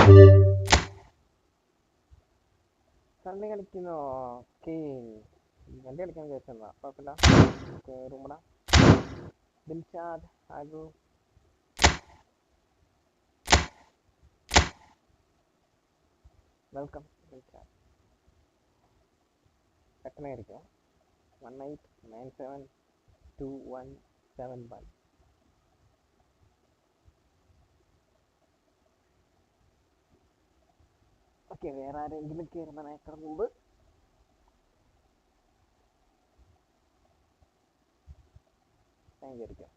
Sunday കളിക്കുന്നോ? Okay. Sunday കളിക്കാൻ വിചാരിച്ചെന്നാ. കുഴപ്പമില്ല. റൂമടാ. Dilshad, ആഗു. Welcome Dilshad. പെട്ടെന്നായിരിക്കും. 18972171. Okay, വേറെ ആരെങ്കിലും കയറുന്നതിനേക്കാൾ മുമ്പ് ഞാൻ കയറിക്കാം.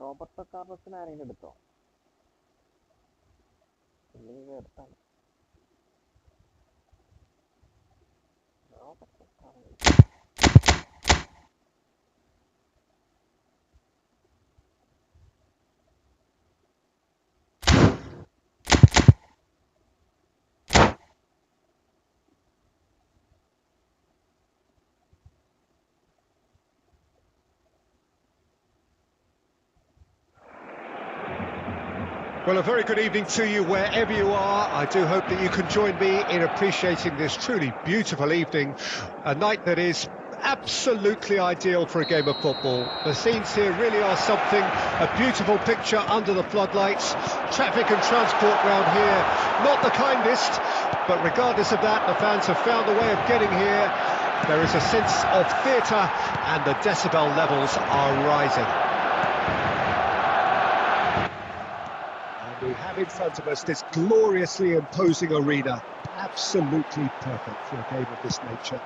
റോബർട്ടോ കാർലോസിനെ ആരെങ്കിലും എടുത്തോ? ഇല്ലെങ്കിൽ എടുത്താണ്. Roberto Carlos Well, a very good evening to you wherever you are. I do hope that you can join me in appreciating this truly beautiful evening, a night that is absolutely ideal for a game of football. The scenes here really are something, a beautiful picture under the floodlights. Traffic and transport round here, not the kindest, but regardless of that, the fans have found a way of getting here. There is a sense of theatre and the decibel levels are rising. We have in front of us this gloriously imposing arena, absolutely perfect for a game of this nature.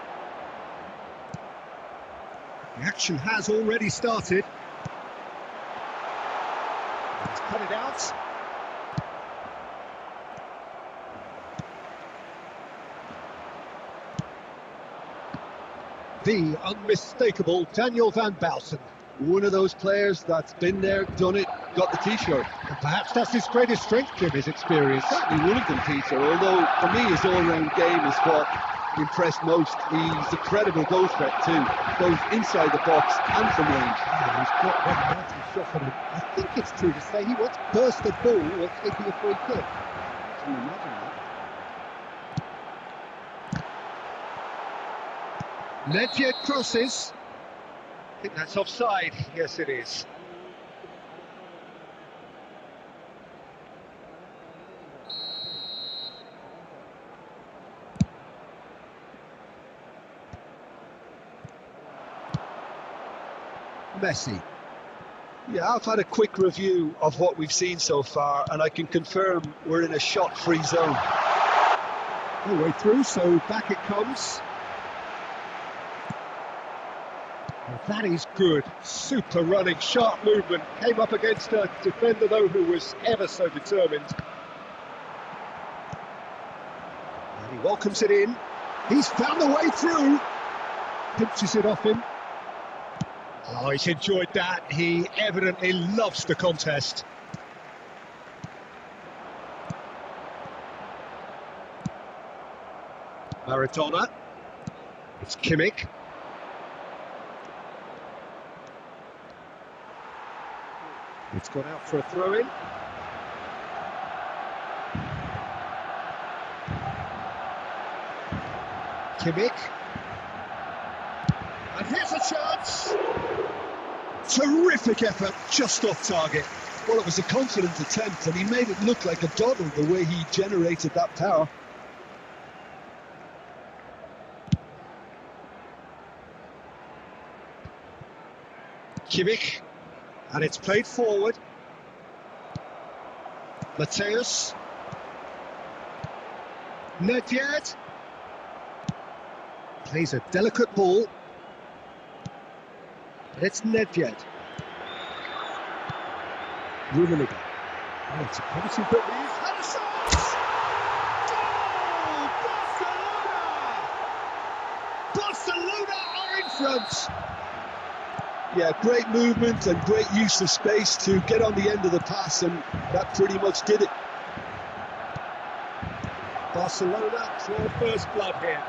The action has already started. He's cut it out. The unmistakable Daniel van Bouten. One of those players that's been there, done it, got the t-shirt. And perhaps that's his greatest strength, Jim, his experience. Certainly one of them, Peter, although for me his all-round game is what impressed most. He's a credible goal threat too, both inside the box and from range. Yeah, he's got one mighty shot on him. I think it's true to say he once burst a ball while taking a free kick. Can you imagine that? Ledger crosses. I think that's offside. Yes, it is. Messi. Yeah, I've had a quick review of what we've seen so far, and I can confirm we're in a shot-free zone. All the way through, so back it comes. Well, that is good. Super running, sharp movement. Came up against a defender, though, who was ever so determined. And he welcomes it in. He's found a way through. Pinches it off him. Oh, he's enjoyed that. He evidently loves the contest. Maradona. It's Kimmich. It's gone out for a throw-in. Kimmich. And here's a chance! Terrific effort, just off target. Well, it was a confident attempt, and he made it look like a doddle the way he generated that power. Kimmich. And it's played forward. Mateus. Nedved. Plays a delicate ball. It's Nedved. Rummenigge. Oh, it's a promising bit. He's had a shot! Goal! Barcelona! Barcelona are in front! Yeah, great movement and great use of space to get on the end of the pass, and that pretty much did it. Barcelona draw first blood here.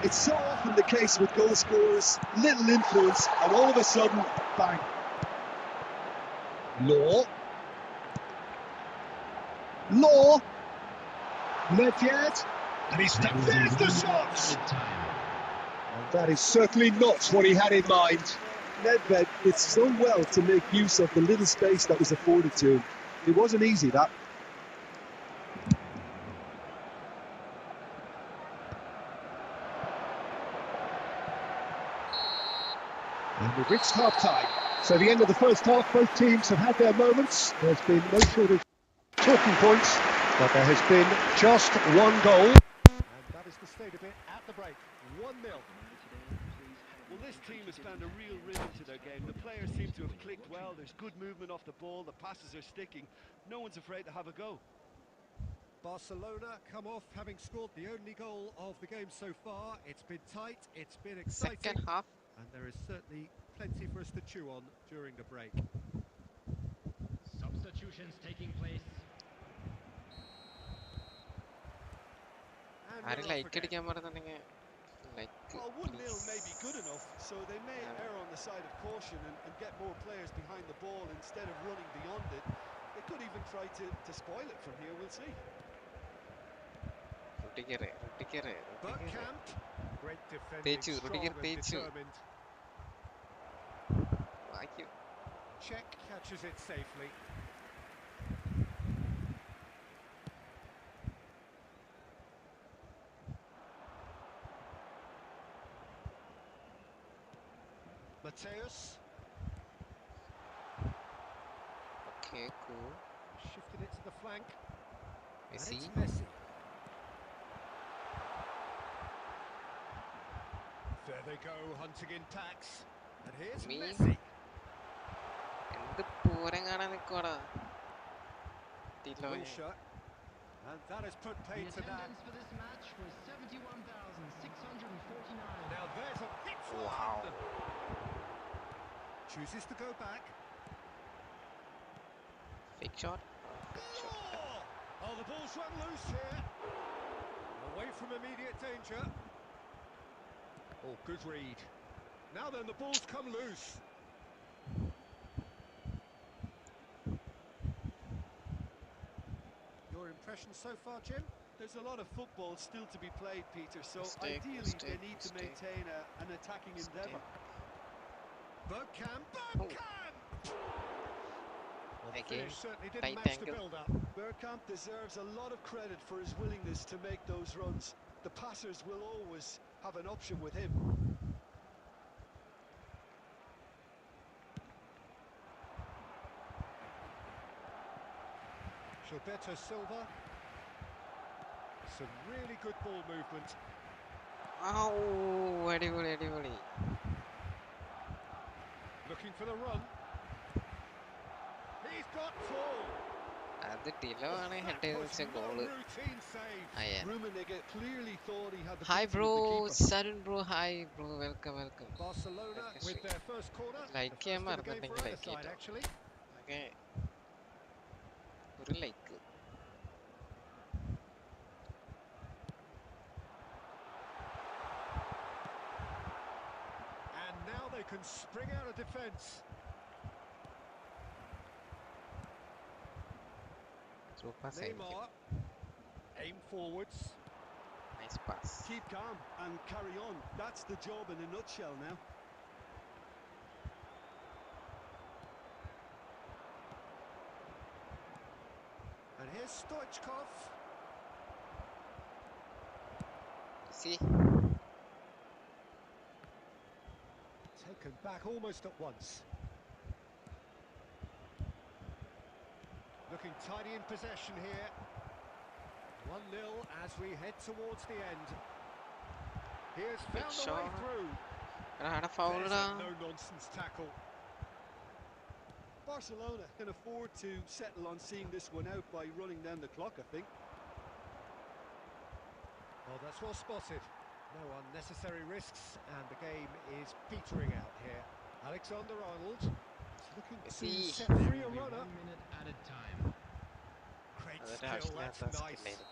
It's so often the case with goal scorers, little influence, and all of a sudden, bang. Law. Nedved. And he's there's the shot! And that is certainly not what he had in mind. Nedved did so well to make use of the little space that was afforded to him. It wasn't easy, that. And we've reached half-time. So the end of the first half, both teams have had their moments. There's been no short of talking points, but there has been just one goal. And that is the state of it at the break. 1-0. Well, this team has found a real rhythm to their game. The players seem to have clicked well. There's good movement off the ball. The passes are sticking. No one's afraid to have a go. Barcelona come off having scored the only goal of the game so far. It's been tight, it's been exciting. Second half. And there is certainly plenty for us to chew on during the break. Substitutions taking place. And ആരും we're like off again. അടിക്കാൻ പറഞ്ഞിട്ടുണ്ടെങ്കിൽ like Well, 1-0 may be good enough, so they may err on the side of caution and get more players behind the ball instead of running beyond it. They could even try to spoil it from here, we'll see. Rudiger Bergkamp. Great defending, തേച്ചു strong Rudiger and തേച്ചു determined. വായിക്കും. Czech catches it safely. Mateus Okay, cool. shifted it to the flank. Messi. And it's Messi. There they go, hunting in packs. And here's Me. Messi. എന്ത് പൂരം കാണാൻ നിൽക്കുവാടാ. Wilshere. And that has put The paid to that. attendance for this match was 71,649. Now there's a hit for Wow. them. Chooses to go back. Fake shot. Oh, the ball's run loose here. Away from immediate danger. Oh, good read. Now then, the ball's come loose. Your impressions so far, Jim? There's a lot of football still to be played, Peter, so Mistake, ideally they mistake, need to mistake. maintain an attacking endeavour. Bergkamp. Oh. Well, the Again, finish certainly didn't tight match the angle. build-up. Bergkamp deserves a lot of credit for his willingness to make those runs. The passers will always have an option with him. Gilberto Silva. Some really good ball movement. Ow, അടിപൊളി. Looking for the run. He's got full. അത് ഡിലോ ആണ് head ചെയ്ത് വെച്ച goal. Routine save. അയ്യാ. Rummenigge clearly thought he had the Hi beating bro, of the keeper. Sarun bro, hi bro, welcome. Barcelona Okay, with sweet. their first corner. Like The ചെയ്യാൻ first of the game for മറന്നിട്ടുണ്ടെങ്കിൽ either like side, ചെയ്തോ. actually. Okay. ഒരു like. And now they can spring out of defence. Through pass Neymar. Aim forwards. Nice pass. Keep calm and carry on. That's the job in a nutshell now. And here's Stoichkov. See? Taken back almost at once. Looking tidy in possession here. 1-0 as we head towards the end. He has found a way shot. through. എടാ ഫൗളടാ. no-nonsense tackle. Barcelona can afford to settle on seeing this one out by running down the clock, I think. Well, that's well spotted. No unnecessary risks, and the game is petering out here. Alexander-Arnold is looking to Messi. set There free a will be runner. 1 minute added time. Great അതൊരു skill, ആവശ്യമില്ലാത്ത that's nice. സ്കില്ലായിരുന്നു.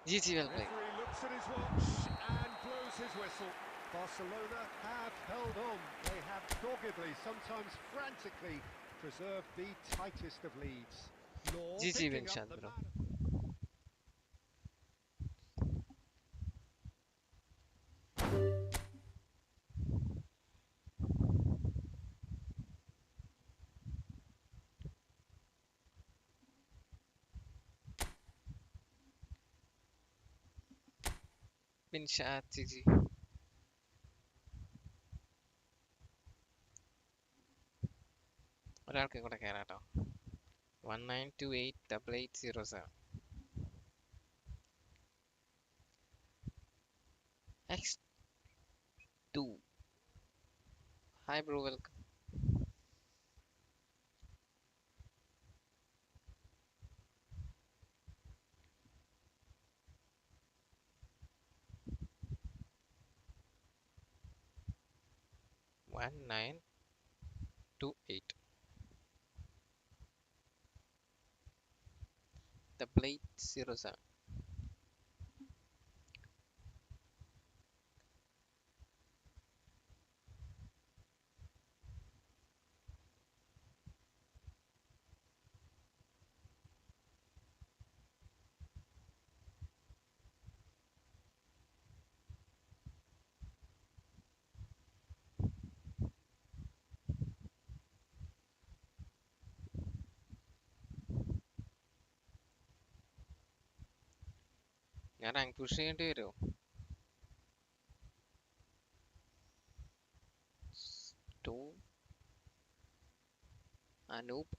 GG well played. Referee looks at his watch and blows his whistle. Barcelona have held on. They have doggedly, sometimes frantically, preserved the tightest of leads. Law GG picking Vincent, up the bro. man. Vincent, GG. ഒരാൾക്ക് കൂടെ കയറാട്ടോ. 19288807. X2. Hi bro, welcome. One nine two eight. The blade 07. ഞാൻ rank push ചെയ്യേണ്ടി വരുമോ? Two Anoop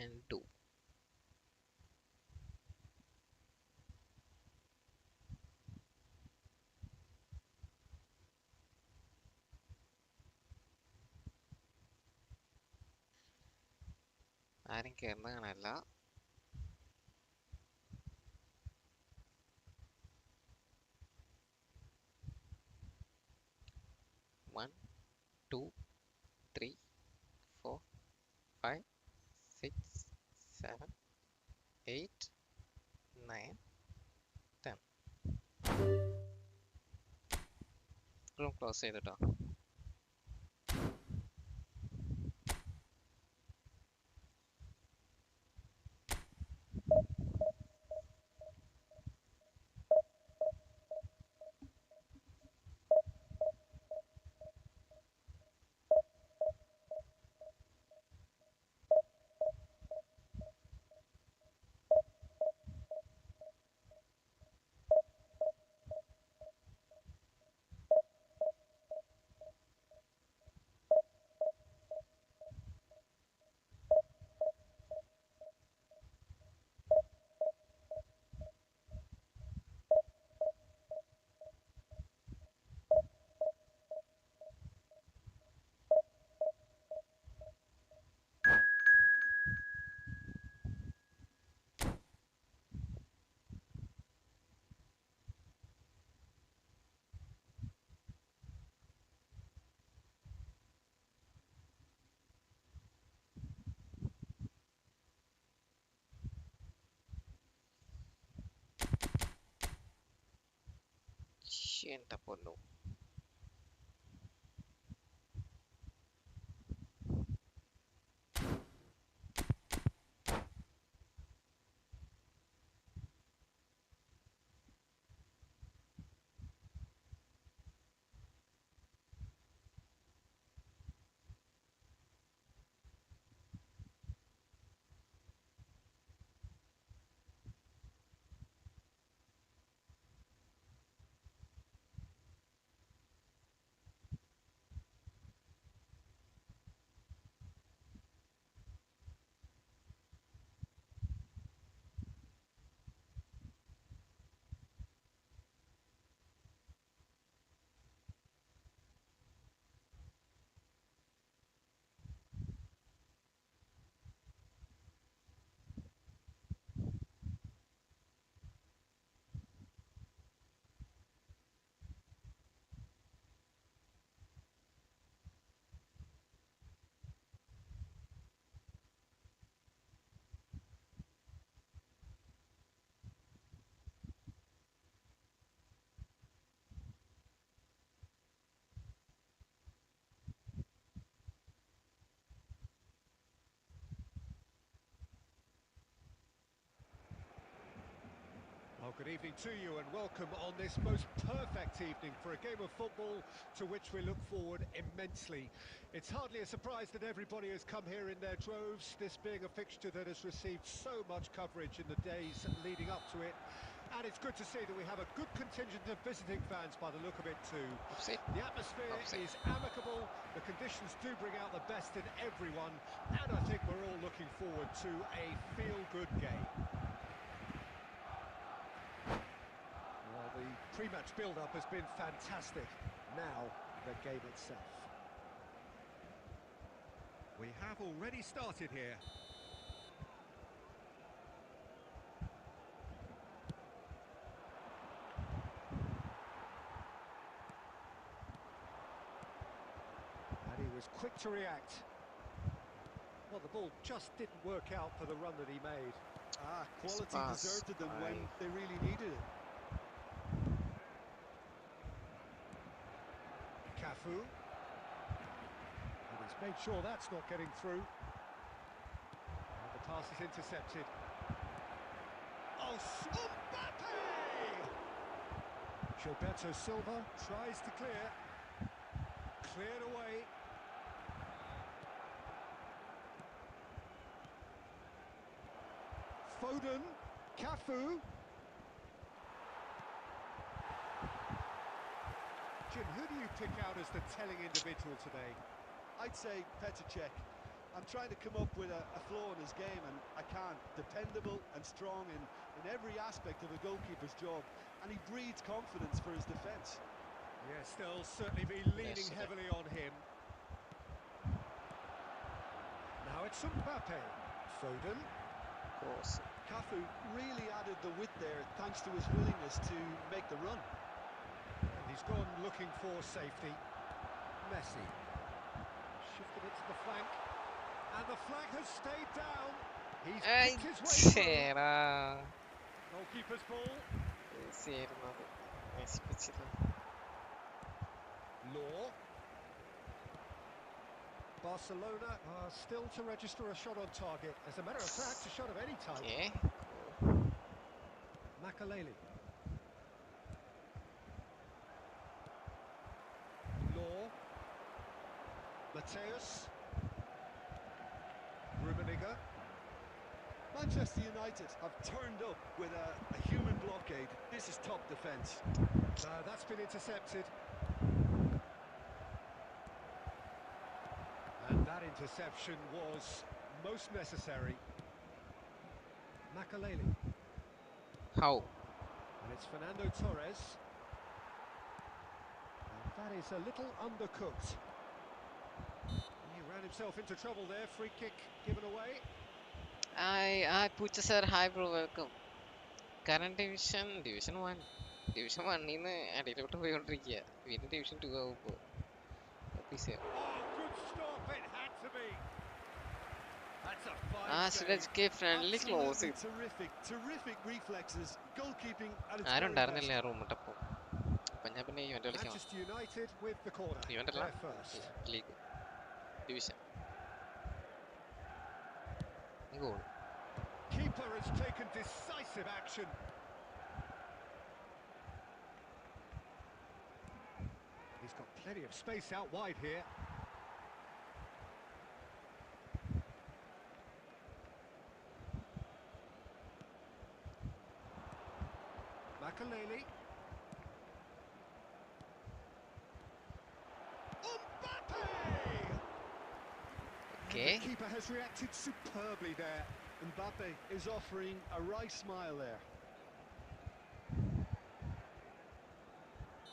and two. ആരും കയറുന്ന കാണാനല്ല. One two three four five six seven eight nine ten. Room close ചെയ്തിട്ടോ. എന്താ പൊന്നു. Good evening to you and welcome on this most perfect evening for a game of football to which we look forward immensely. It's hardly a surprise that everybody has come here in their droves, this being a fixture that has received so much coverage in the days leading up to it. And it's good to see that we have a good contingent of visiting fans by the look of it too. Offside. The atmosphere Offside. is amicable, the conditions do bring out the best in everyone, and I think we're all looking forward to a feel-good game. Well, the pre-match build-up has been fantastic. Now, the game itself. We have already started here. And he was quick to react. Well, the ball just didn't work out for the run that he made. Quality Pass. deserted them when Aye. they really needed it. Cafu. And he's made sure that's not getting through. And the pass is intercepted. Oh, Mbappe! Gilberto Silva tries to clear. Cleared away. Foden. Cafu. Jim, who do you pick out as the telling individual today? I'd say Petr Cech. I'm trying to come up with a flaw in his game, and I can't. Dependable and strong in every aspect of a goalkeeper's job, and he breeds confidence for his defence. Yes, they'll certainly be leaning Yes, heavily on him. Now it's Mbappe. Foden. Cross. Cafu really added the width there thanks to his willingness to make the run. And he's gone looking for safety. Messi. Shifted it to the flank. And the flag has stayed down. He's Ay, kicked his way through. ചേടാ. Goalkeeper's ball. ഈസിയായിരുന്നത്. നശിപ്പിച്ചില്ല. Law. Barcelona are still to register a shot on target. As a matter of fact, a shot of any type. Okay. Makaleli. Law. Mateus. Rummenigge. Manchester United have turned up with a human blockade. This is top defence. That's been intercepted. And that interception was most necessary. Makaleli. How? And it's Fernando Torres. And that is a little undercooked. He ran himself into trouble there. Free kick given away. I put sir hi bro welcome. Current division 1. Division 1 നിന്ന് അടിയിലോട്ട് പോയിക്കൊണ്ടിരിക്കുക. വീണ്ടും division 2 ആവുമ്പോൾ. Oh, good stop. It had to be. That's a fine Suraj save. K friendly close. Absolutely terrific reflexes. Goalkeeping at its ആരും very ഉണ്ടായിരുന്നില്ല best. ആ റൂമിട്ടപ്പോൾ. അപ്പം ഞാൻ പിന്നെ ഇവന്റ് കളിക്കാൻ Manchester United with the corner. Event അല്ല They're first. League division goal. Keeper has taken decisive action. He's got plenty of space out wide here. Makaleli. Mbappe! Okay. The keeper has reacted superbly there. Mbappe is offering a wry smile there.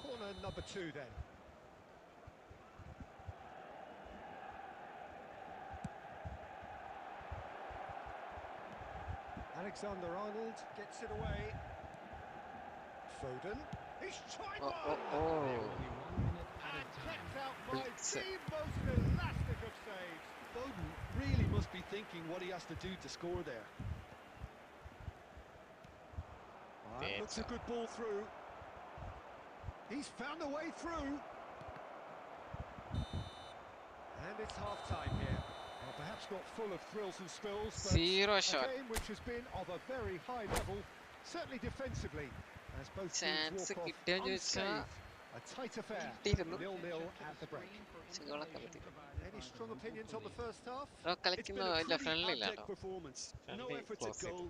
Corner number 2 then. Alexander-Arnold gets it away. Foden. He's tried one! Only 1 minute And added time. kept out by Blitz. the most elastic of saves. Foden really must be thinking what he has to do to score there. That looks a good ball through. He's found a way through. And it's half-time here. Well, perhaps not full of thrills and spills, but Zero a shot. game which has been of a very high level. Certainly defensively, as both Chance teams walk കിട്ടിയോ off ചോദിച്ചാ unscathed. A tight affair, കിട്ടിയിരുന്നു. 0-0 at the break. ഗോളൊക്കെ പറ്റി. Any strong opinions on the first half? Bro It's കളിക്കുന്ന been a ഇല്ല pretty friendly ഇല്ല abject കേട്ടോ. performance. No Friendly efforts at close it. goal.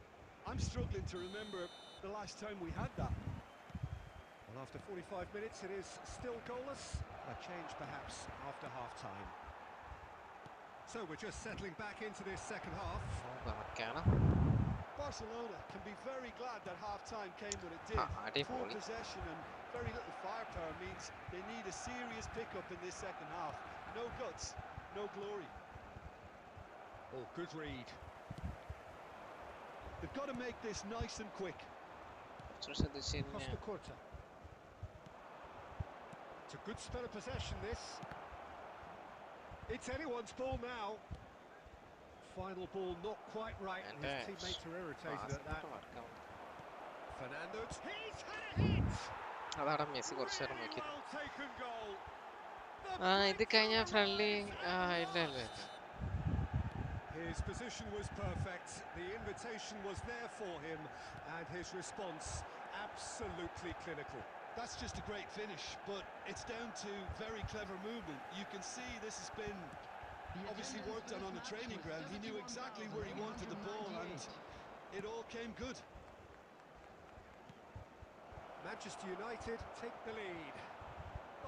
I'm struggling to remember the last time we had that. Well, after 45 minutes, it is still goalless. A change perhaps after half-time. So we're just settling back into this second half. കണക്കാണ്. Barcelona can be very glad that half-time came when it did. Poor അടിപൊളി. possession and very little firepower means they need a serious pick-up in this second half. No guts, no glory. Oh, good read. They've got to make this nice and quick. കുറച്ചുകൂടി ശ്രദ്ധിച്ച് Across കഴിഞ്ഞാ the quarter. It's a good spell of possession, this. It's anyone's ball now. Final ball not quite right, and his And, teammates are irritated at that. വർക്കാവും. Fernando, he's had a hit! അതാണ് Messi കുറച്ച് നേരം Really നോക്കി. well taken goal. ഇത് കഴിഞ്ഞാ friendly ഇല്ല ഇല്ല ഇല്ല. His position was perfect, the invitation was there for him, and his response absolutely clinical. That's just a great finish, but it's down to very clever movement. You can see this has been obviously worked on the training ground. He knew exactly where he wanted the ball, and it all came good. Manchester United take the lead.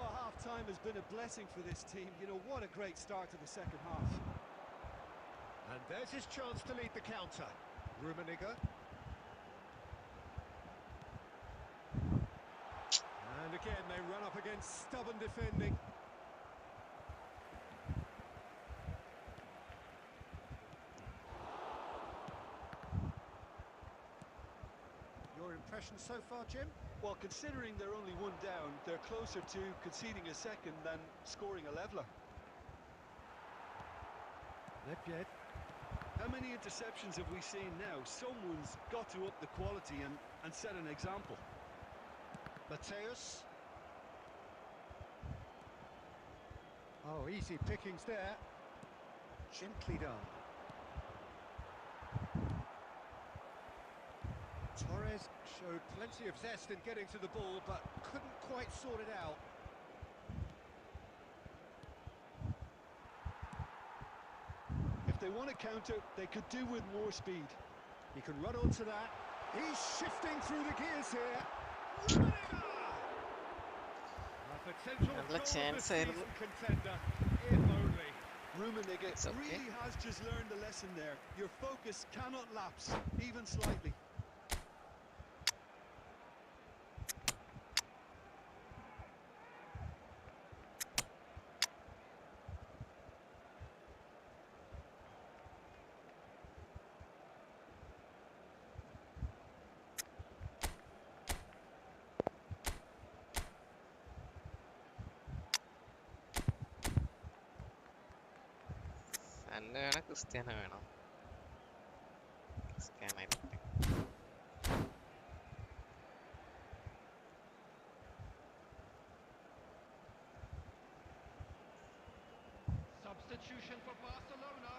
Oh, half-time has been a blessing for this team. You know, what a great start to the second half. And there's his chance to lead the counter. Rummenigge. And again, they run up against stubborn defending. Your impression so far, Jim? Well, considering they're only one down, they're closer to conceding a second than scoring a leveller. Lepjed. How many interceptions have we seen now? Someone's got to up the quality and set an example. Mateus. Oh, easy pickings there. Gently done. Torres showed plenty of zest in getting to the ball, but couldn't quite sort it out. If they want to counter, they could do with more speed. He can run onto that. He's shifting through the gears here. Rummenigge! A potential നല്ല goal of the chance ആയിരുന്നു. season contender, if only. Rummenigge It's okay. really has just learned the lesson there. Your focus cannot lapse, even slightly. Sun വേണം Cristiano വേണം. Cristiano ആയിക്കോട്ടെ. Substitution for Barcelona.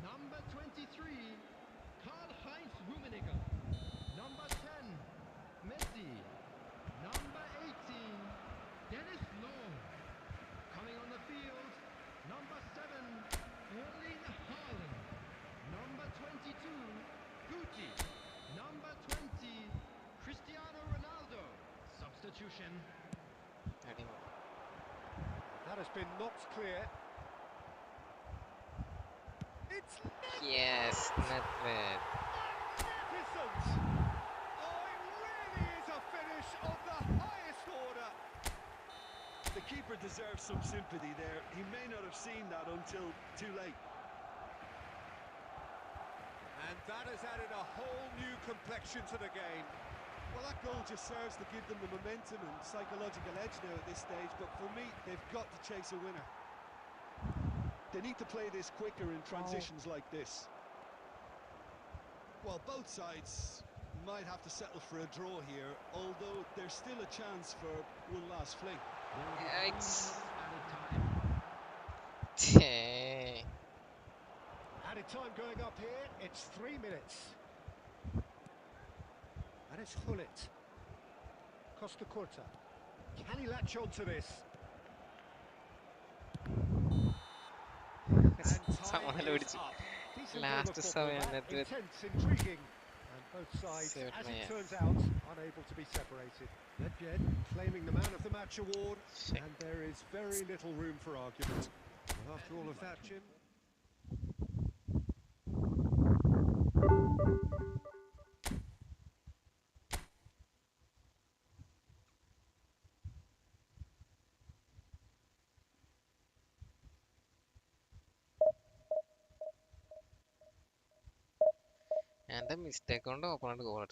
Number 23, Karl-Heinz Rummenigge. Number 10, Messi. Number 18, Dennis Law. Coming on the field, number 7, Erling Haaland. Number 22, Guti. Number 20, Cristiano Ronaldo. Substitution. അടിപൊളി. That has been knocked clear. It's Yes, not bad. magnificent! Oh, it really is a finish of the highest order. The keeper deserves some sympathy there. He may not have seen that until too late. And that has added a whole new complexion to the game. Well, that goal just serves to give them the momentum and psychological edge now at this stage, but for me, they've got to chase a winner. They need to play this quicker in transitions like this. Well, both sides might have to settle for a draw here, although there's still a chance for one last fling. Yikes. Added time. ഛേ. Added time going up here, it's 3 minutes. And it's Hullet. Costa Curta. Can he latch on to this? And time is up. Decent game of football, that. Intense, intriguing. And both sides, as it turns out, unable to be separated. Nedved claiming the Man of the Match award, and there is very little room for argument. Well, after all of that, Jim. And the mistake on the opponent goal.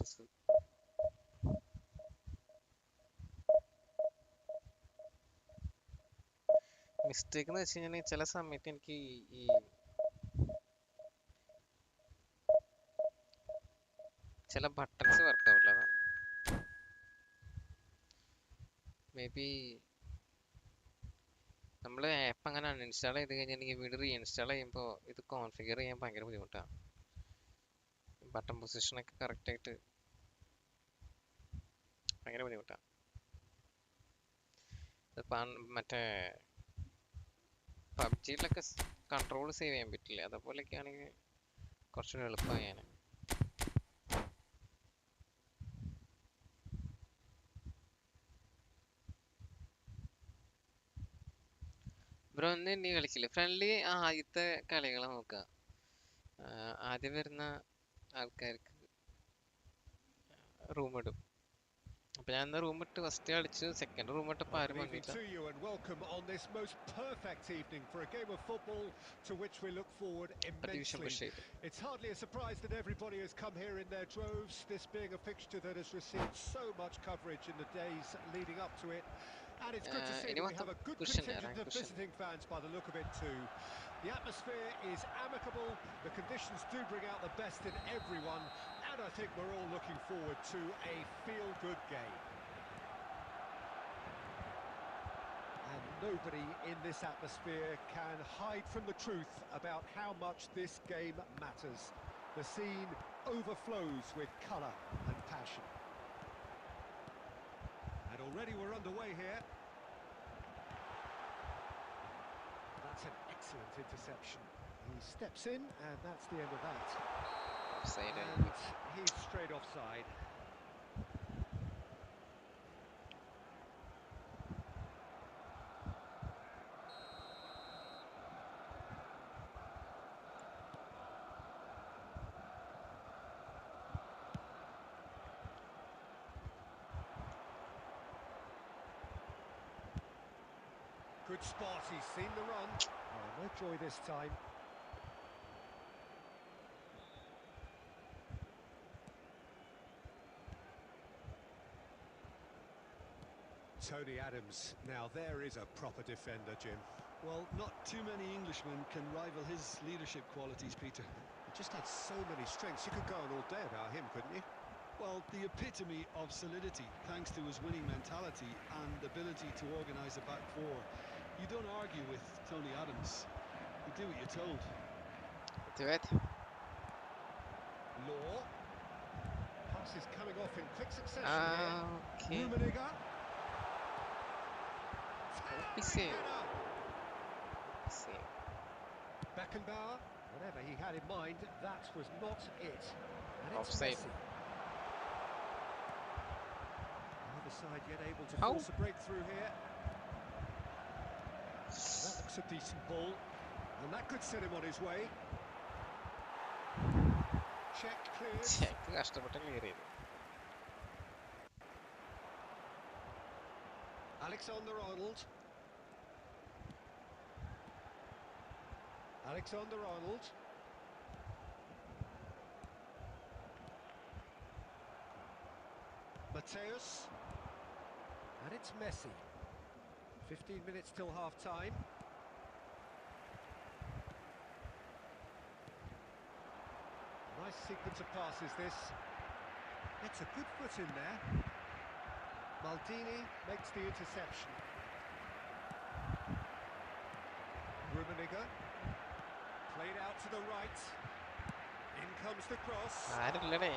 Mistake എന്ന് വെച്ച് കഴിഞ്ഞാൽ ചില സമയത്ത് എനിക്ക് ഈ ചില buttons work ആവില്ല. അതാണ് മേ ബി നമ്മൾ ആപ്പ് അങ്ങനെ അൺഇൻസ്റ്റാൾ ചെയ്ത് കഴിഞ്ഞിട്ടുണ്ടെങ്കിൽ വീണ്ടും റീഇൻസ്റ്റാൾ ചെയ്യുമ്പോൾ ഇത് കോൺഫിഗർ ചെയ്യാൻ ഭയങ്കര ബുദ്ധിമുട്ടാണ്. ബട്ടൺ പൊസിഷനൊക്കെ കറക്റ്റായിട്ട് ഭയങ്കര ബുദ്ധിമുട്ടാണ്. ഇതിപ്പോൾ മറ്റേ പബ്ജിയിലൊക്കെ കൺട്രോൾ സേവ് ചെയ്യാൻ പറ്റില്ല. അതുപോലെയൊക്കെ ആണെങ്കിൽ കുറച്ചുകൂടി എളുപ്പമായി ഞാൻ. ബ്രോ ഒന്ന് ഇനി കളിക്കില്ല. ഫ്രണ്ട്ലി ആദ്യത്തെ കളികൾ നോക്കുക. ആദ്യം വരുന്ന ആൾക്കാർക്ക് റൂം ഇടും. അപ്പൊ ഞാൻ റൂം ഇട്ട് ഫസ്റ്റ് കളിച്ചു. സെക്കൻഡ് റൂം ഇട്ടപ്പോൾ ആരും വന്നില്ല. ഡിവിഷൻ പുഷ് ചെയ്തു. It's hardly a surprise that everybody has come here in their droves, this being a fixture that has received so much coverage in the days leading up to it. And it's good to see that we have a good contingent of visiting fans by the look of it too. The atmosphere is amicable, the conditions do bring out the best in everyone, and I think we're all looking forward to a feel-good game. And nobody in this atmosphere can hide from the truth about how much this game matters. The scene overflows with colour and passion. And already we're underway here. That's an excellent interception. He steps in, and that's the end of that. Offside. And he's straight offside. Good spot, he's seen the run. Oh, no joy this time. Tony Adams, now there is a proper defender, Jim. Well, not too many Englishmen can rival his leadership qualities, Peter. He just had so many strengths. You could go on all day about him, couldn't you? Well, the epitome of solidity, thanks to his winning mentality and ability to organise a back four. You don't argue with Tony Adams. You do what you're told. Do it. Law. Pass is coming off in quick succession here. Okay. Rummenigge. Beckenbauer. Whatever he had in mind, that was not it. And it's Offside. Messi. Neither side yet able to How? force a breakthrough here. That looks a decent ball, and that could set him on his way. Check clears. Check കഷ്ടപ്പെട്ട് clear ചെയ്തു. Alexander-Arnold. Alexander-Arnold. Mateus. And it's Messi. 15 minutes till half-time. Nice sequence of passes, this. It's a good foot in there. Maldini makes the interception. Rummenigge. Played out to the right. In comes the cross. ആരില്ലടേ.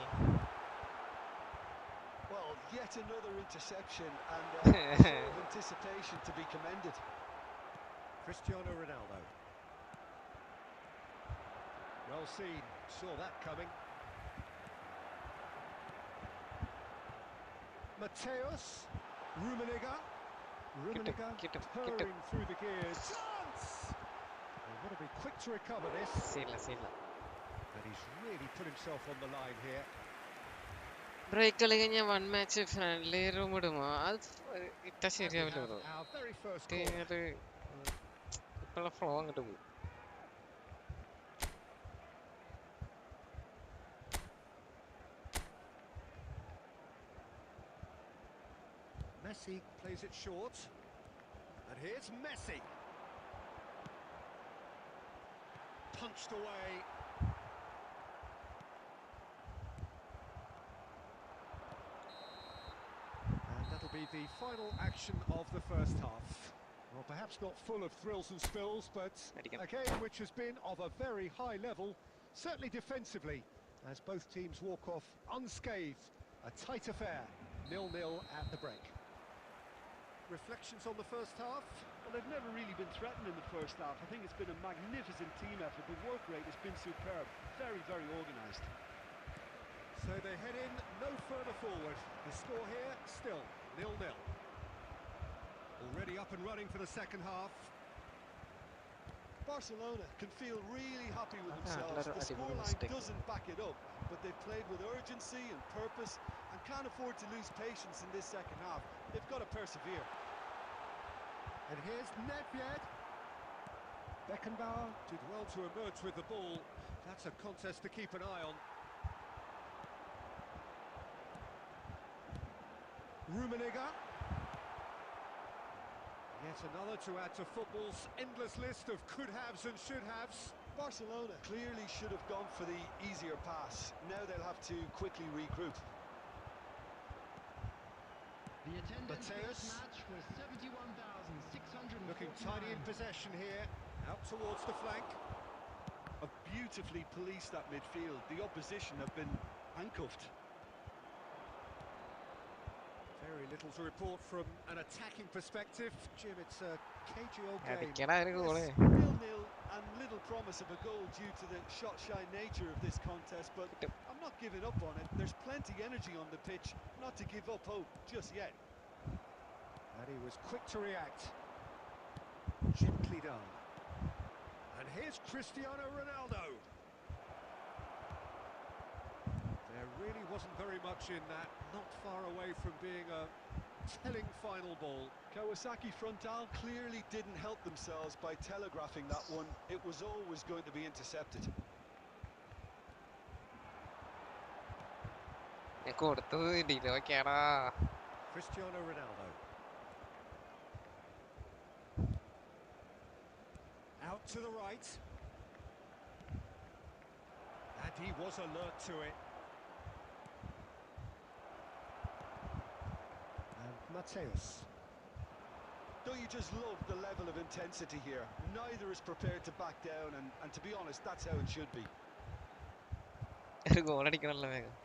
Yet another interception and a show of anticipation to be commended. Cristiano Ronaldo. Well seen, saw that coming. Mateus, Rummenigge. Rummenigge purring through the gears. Chance! They've got to be quick to recover this. And he's really put himself on the line here. Break കളിഞ്ഞ one match friendly room ഇടുമോ അത് ഇട്ടാ And we ശരിയാവില്ല have bro our very first ഇത് goal. കഴിഞ്ഞിട്ട് ഇപ്പോഴുള്ള flow അങ്ങോട്ട് പോകും. Messi plays it short. And here's Messi. Punched away. And that'll be the final action of the first half. Well, perhaps not full of thrills and spills, but a game which has been of a very high level, certainly defensively, as both teams walk off unscathed. A tight affair, 0-0 at the break. Reflections on the first half? Well, they've never really been threatened in the first half. I think it's been a magnificent team effort. The work rate has been superb. Very, very organised. So they head in no further forward. The score here still 0-0. Already up and running for the second half. Barcelona can feel really happy with Ah, themselves. another The edible scoreline mistake. doesn't back it up, but they've played with urgency and purpose and can't afford to lose patience in this second half. They've got to persevere. And here's Nedved. Beckenbauer did well to emerge with the ball. That's a contest to keep an eye on. Rummenigge. Yet another to add to football's endless list of could-haves and should-haves. Barcelona clearly should have gone for the easier pass. Now they'll have to quickly regroup. The attendance for Mateus. this match was 71,600. Looking tidy in possession here. Out towards the flank. Have beautifully policed that midfield. The opposition have been handcuffed. Very little to report from an attacking perspective. Jim, it's a cagey old game. അടിക്കടാ ഒരു goal. 0-0 and little promise of a goal due to the shot-shy nature of this contest, but I'm not giving up on it. There's plenty energy on the pitch, not to give up hope just yet. And he was quick to react. Gently done. And here's Cristiano Ronaldo. There really wasn't very much in that. Not far away from being a telling final ball. Kawasaki Frontal clearly didn't help themselves by telegraphing that one. It was always going to be intercepted. ഞാൻ കൊടുത്തത് ഡിലോക്കാടാ. Cristiano Ronaldo. Out to the right. And he was alert to it. And Mateus. Don't you just love the level of intensity here? Neither is prepared to back down, and to be honest, that's how it should be. ഒരു goal അടിക്കണല്ലോ വേഗം.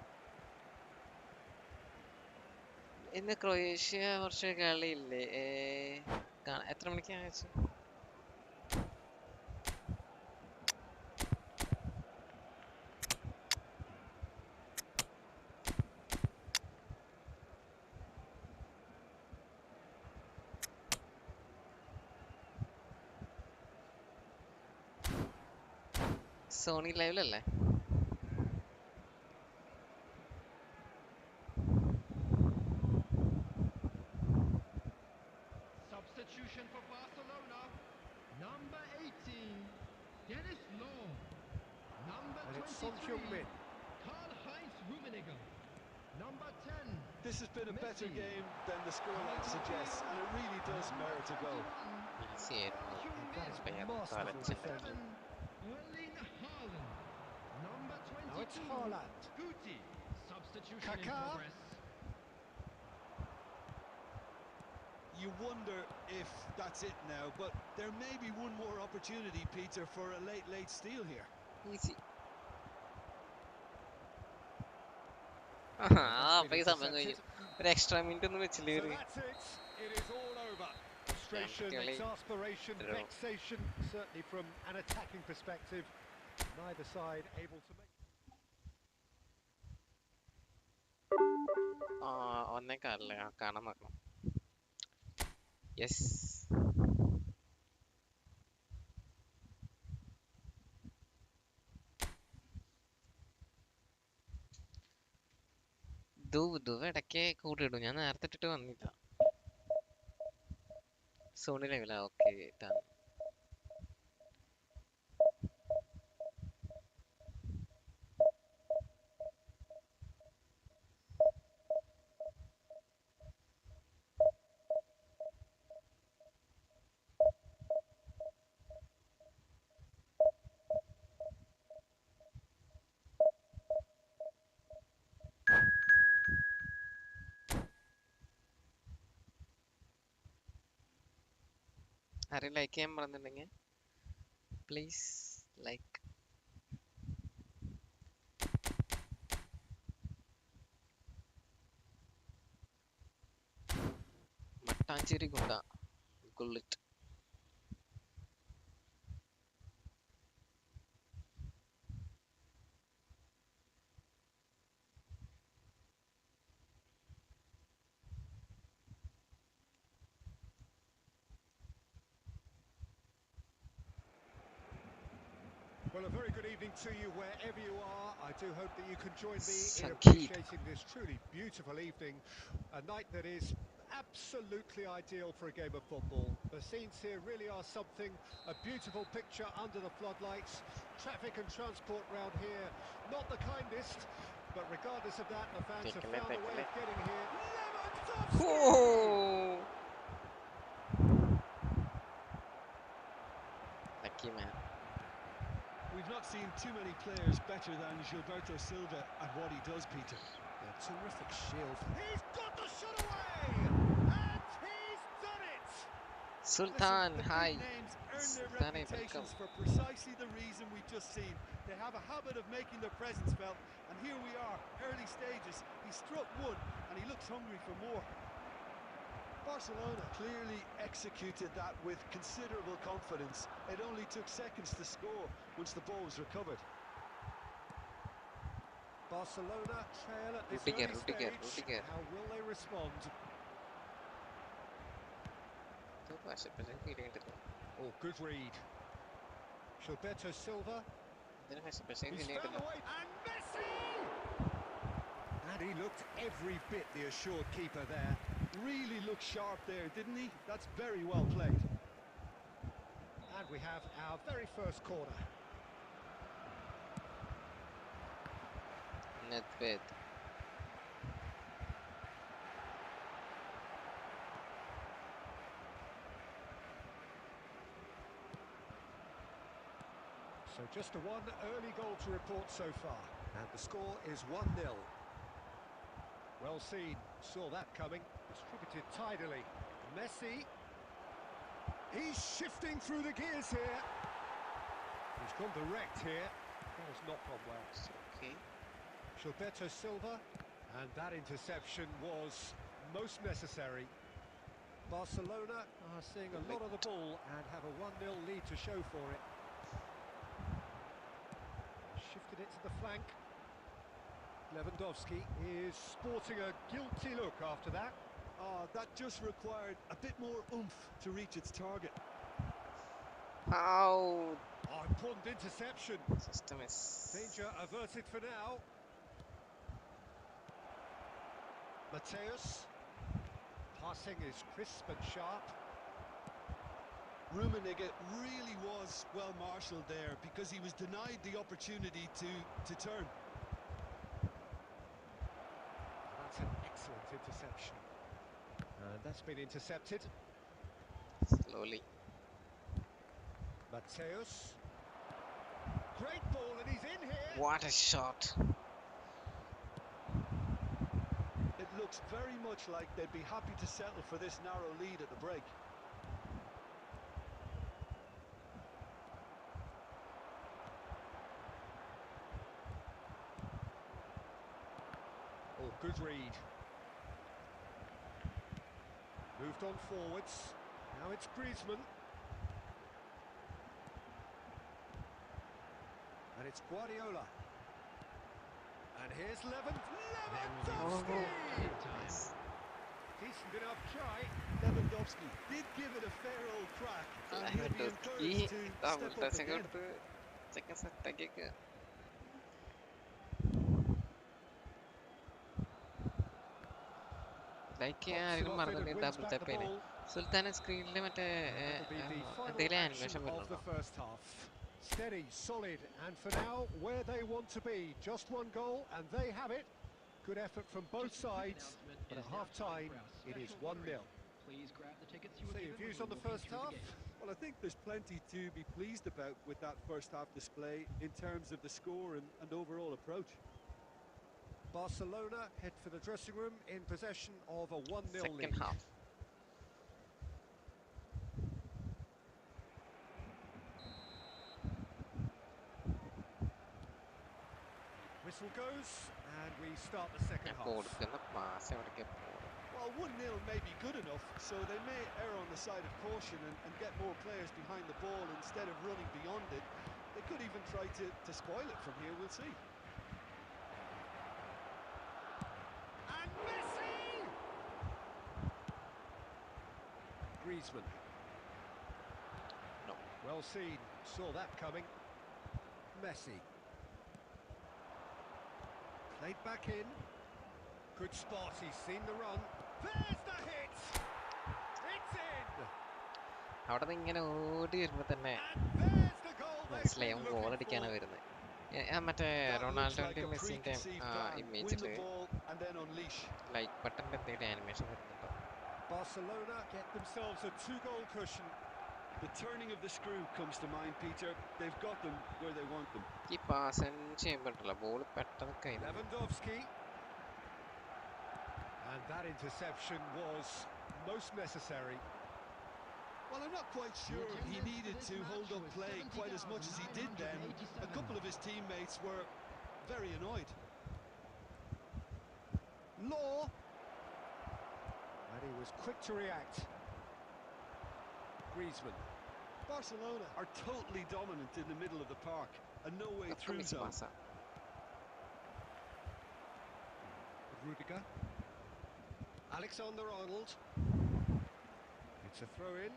ഇന്ന് Croatia കുറച്ച് കളിയില്ലേ? എത്ര മണിക്കാണ് വെച്ച്? Sony ലൈവിലല്ലേ? Substitution for Barcelona. Number 18, Dennis Law. Number And it's 23, Son-Heung-min. Karl-Heinz Rummenigge. Number 10, This has been a better Messi. game than the scoreline suggests, and it really does merit a goal. Easy ആയിരുന്നു. That is Bayern masterful Haaland. defending. Erling Haaland. Number Now it's 22, Haaland. Guti. Substitution in Kaká. progress. You wonder if that's it now, but there may be one more opportunity, Peter, for a late steal here. Easy. ആ That's been അപ്പൊ ഈ സമയം കഴിഞ്ഞു. intercepted. ഒരു extra minute ഒന്നും വെച്ചില്ല So ഇവര്. that's it. It is all over. Frustration, Really? exasperation, Draw. vexation, certainly from an attacking perspective. Neither side able to make. ഒന്നേ കാണില്ല, കാണാൻ നോക്കണം. യെസ്, ഇടയ്ക്ക് കൂട്ടിയിടും. ഞാൻ നേരത്തെ ഇട്ടിട്ട് വന്നില്ല. സോണി ലെവലാ. ഓക്കെ, ആരെയും ലൈക്ക് ചെയ്യാൻ പറഞ്ഞിട്ടുണ്ടെങ്കിൽ please like. Mattancherry Gullit. Well, a very good evening to you wherever you are. I do hope that you can join me in Sangeet. appreciating this truly beautiful evening. A night that is absolutely ideal for a game of football. The scenes here really are something. A beautiful picture under the floodlights. Traffic and transport round here, not the kindest. But regardless of that, the fans have found a way of getting here. Oh! Lucky man. We've not seen too many players better than Gilberto Silva at what he does, Peter. A terrific shield. He's got the shot away! And he's done it! Sultan, Listen, the hi. big names earn their Sultan, reputations welcome. for precisely the reason we've just seen. They have a habit of making their presence felt, and here we are, early stages. He struck one, and he looks hungry for more. Barcelona clearly executed that with considerable confidence. It only took seconds to score once the ball was recovered. Barcelona trail at this Rudiger, early Rudiger, stage. Rudiger. How will they respond? Oh, good read. Gilberto Silva. He's found a way. And Messi! And he looked every bit the assured keeper there. Really looked sharp there, didn't he? That's very well played. And we have our very first corner. Nedved. So just one early goal to report so far. And the score is 1-0. Well seen, saw that coming, distributed tidily. Messi, he's shifting through the gears here. He's gone direct here, ball's not gone well. Okay. Gilberto Silva, and that interception was most necessary. Barcelona are seeing a lot of the ball and have a 1-0 lead to show for it. Shifted it to the flank. Lewandowski is sporting a guilty look after that. That just required a bit more oomph to reach its target. How? Oh, important interception. System is. Danger averted for now. Mateus. Passing is crisp and sharp. Rummenigge really was well marshalled there because he was denied the opportunity to turn. That's an excellent interception. And that's been intercepted. Slowly. Mateus. Great ball and he's in here. What a shot. It looks very much like they'd be happy to settle for this narrow lead at the break. Oh, good read. moved on forwards. Now it's Griezmann. And it's Guardiola. And here's Lewandowski! Yes. Decent enough try. Lewandowski did give it a fair old crack, and he'll be encouraged to step up again. Second set like ചെയ്യാൻ ആരെങ്കിലും മറന്നിട്ടുണ്ടെങ്കിൽ double tap ചെയ്യണേ. സുൽത്താന സ്ക്രീനിൽ മറ്റേ എന്തെങ്കിലും animation വരുന്നുണ്ടോ? Steady, solid, and for now, where they want to be. Just one goal, and they have it. Good effort from both sides, but at half-time, it is 1-0. So your views on the first half? Well, I think there's plenty to be pleased about with that first half display in terms of the score and overall approach. Barcelona head for the dressing room in possession of a 1-0 lead. Second half. Whistle goes, and we start the second half. കൊടുക്കുന്ന pass എവിടേക്ക് പോകും? Well, 1-0 may be good enough, so they may err on the side of caution and get more players behind the ball instead of running beyond it. They could even try to spoil it from here, we'll see. And Messi! Griezmann. No. Well seen, saw that coming. Messi. Played back in. Good spot, he's seen the run. There's the hit! It's in! അവിടെ നിന്ന് ഇങ്ങനെ ഓടി വരുമ്പോൾ തന്നെ And there's the goal they've മനസ്സിലായി been അവൻ goal looking അടിക്കാനാണ് for. വരുന്നത്. മറ്റേ That looks like റൊണാൾഡോന്റെ a മെസ്സിന്റെ preconceived plan. Win ഇമേജിൽ the ball and then unleash. Like ബട്ടന്റെ എന്തെങ്കിലും ആനിമേഷൻ വരുന്നുണ്ടോ? Barcelona get themselves a 2-goal cushion. The turning of the screw comes to mind, Peter. They've got them where they want them. ഈ pass ചെയ്യുമ്പോഴല്ല ball പെട്ടെന്ന് കയ്യിൽ Lewandowski. And that interception was most necessary. Well, I'm not quite sure he needed to hold up play quite as much as he did then. A couple of his teammates were very annoyed. Law. And he was quick to react. Griezmann. Barcelona are totally dominant in the middle of the park, and no way ഒക്കെ through miss zone. പാസ്സാ. Rudiger. Alexander-Arnold. It's a throw-in.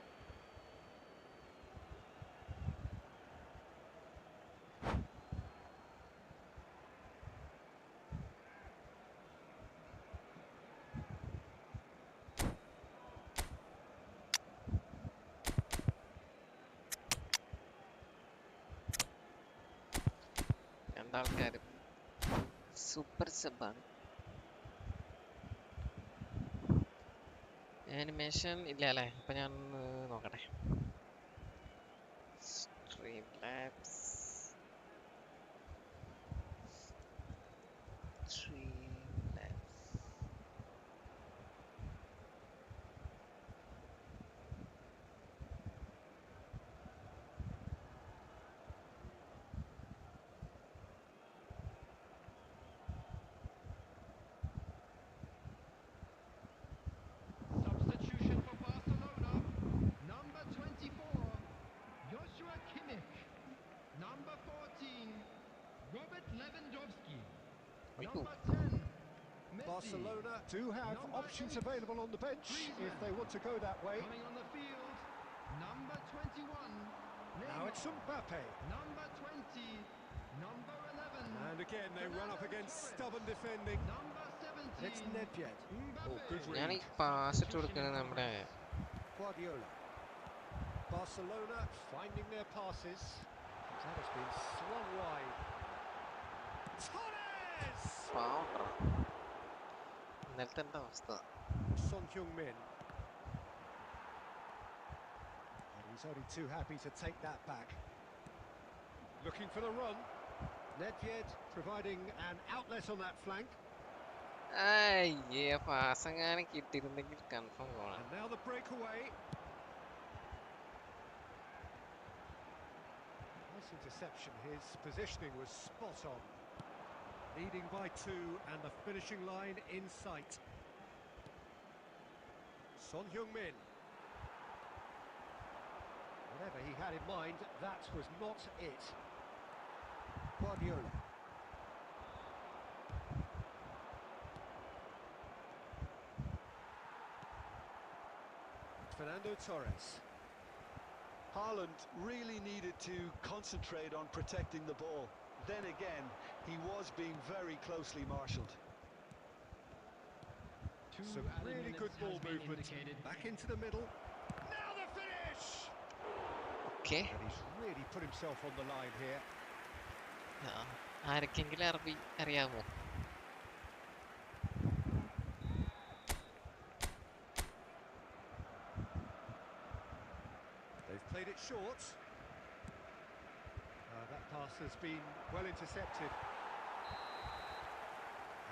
രണ്ടാൾക്കാരും super സബാണ്. Animation ഇല്ല അല്ലേ? അപ്പൊ ഞാൻ നോക്കട്ടെ. Streamlabs Substitution for Barcelona. Number 24, Joshua Kimmich. Number 14, Robert Lewandowski. Number 10, Messi. Barcelona do have Number options 8, available on the bench if they want to go that way. Coming on the field, number 21, Now it's Mbappe. number 20, number 11, And again they run up against stubborn defending. number And it's 17, Nedved. Mbappe. Oh, good ഞാൻ ഈ read. Pass ഇട്ട് കൊടുക്കുന്നത് നമ്മുടെ Guardiola. Barcelona finding their passes. That has been swung wide. Torres! പാവം ഇന്നലത്തെ എന്താ അവസ്ഥ? Son Heung-min. And he's only too happy to take that back. Looking for the run. Nedved providing an outlet on that flank. അയ്യേ pass എങ്ങാനും കിട്ടിയിരുന്നെങ്കിൽ confirm പോകണം. And now the breakaway. Nice interception. His positioning was spot on. Leading by 2 and the finishing line in sight. Son Heung-min. Whatever he had in mind, that was not it. Guardiola. Fernando Torres. Haaland really needed to concentrate on protecting the ball. Then again, he was being very closely marshalled. Some really good ball movement. Back into the middle. Now the finish! Okay. And he's really put himself on the line here. ആരൊക്കെങ്കിലും അറബി അറിയാമോ? They've played it short. That pass has been well intercepted.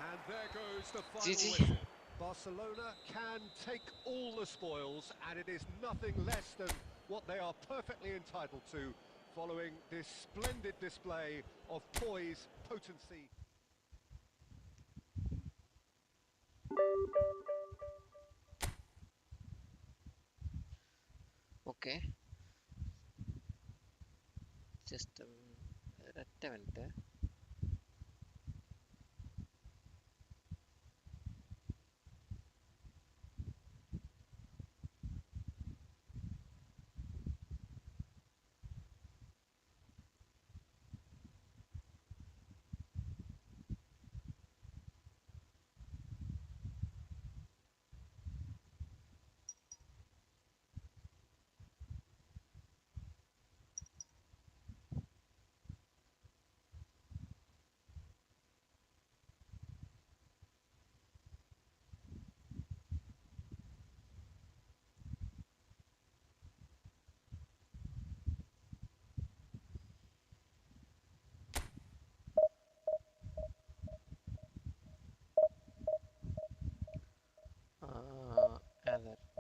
And there goes the final GG. whistle. Barcelona can take all the spoils, and it is nothing less than what they are perfectly entitled to, following this splendid display of poise, potency. Okay. Just ഒരൊറ്റ minute. Alert.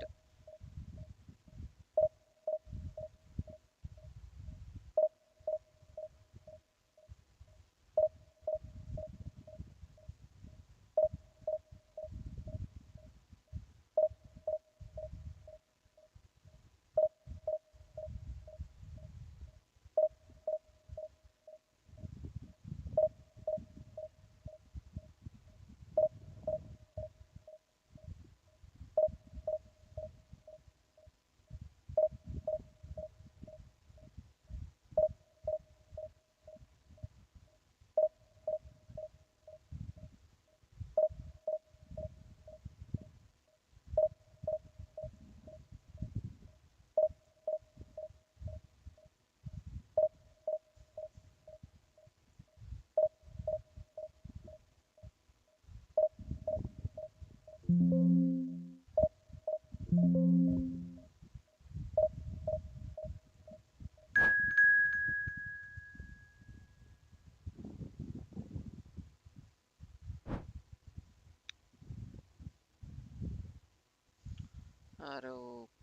ആരോ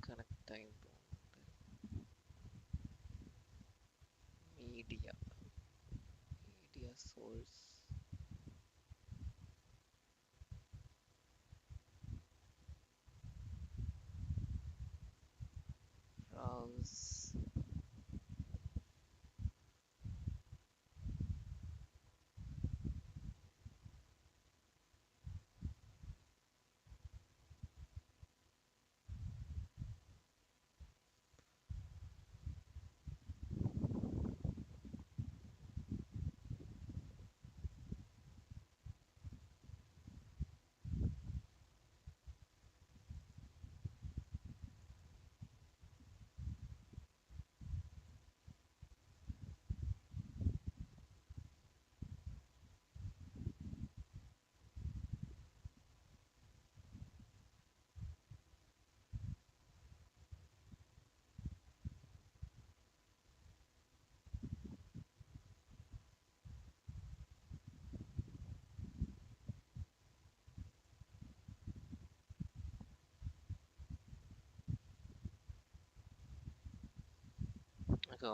connect ആയി തോന്നുന്നുണ്ട്. Media source browse.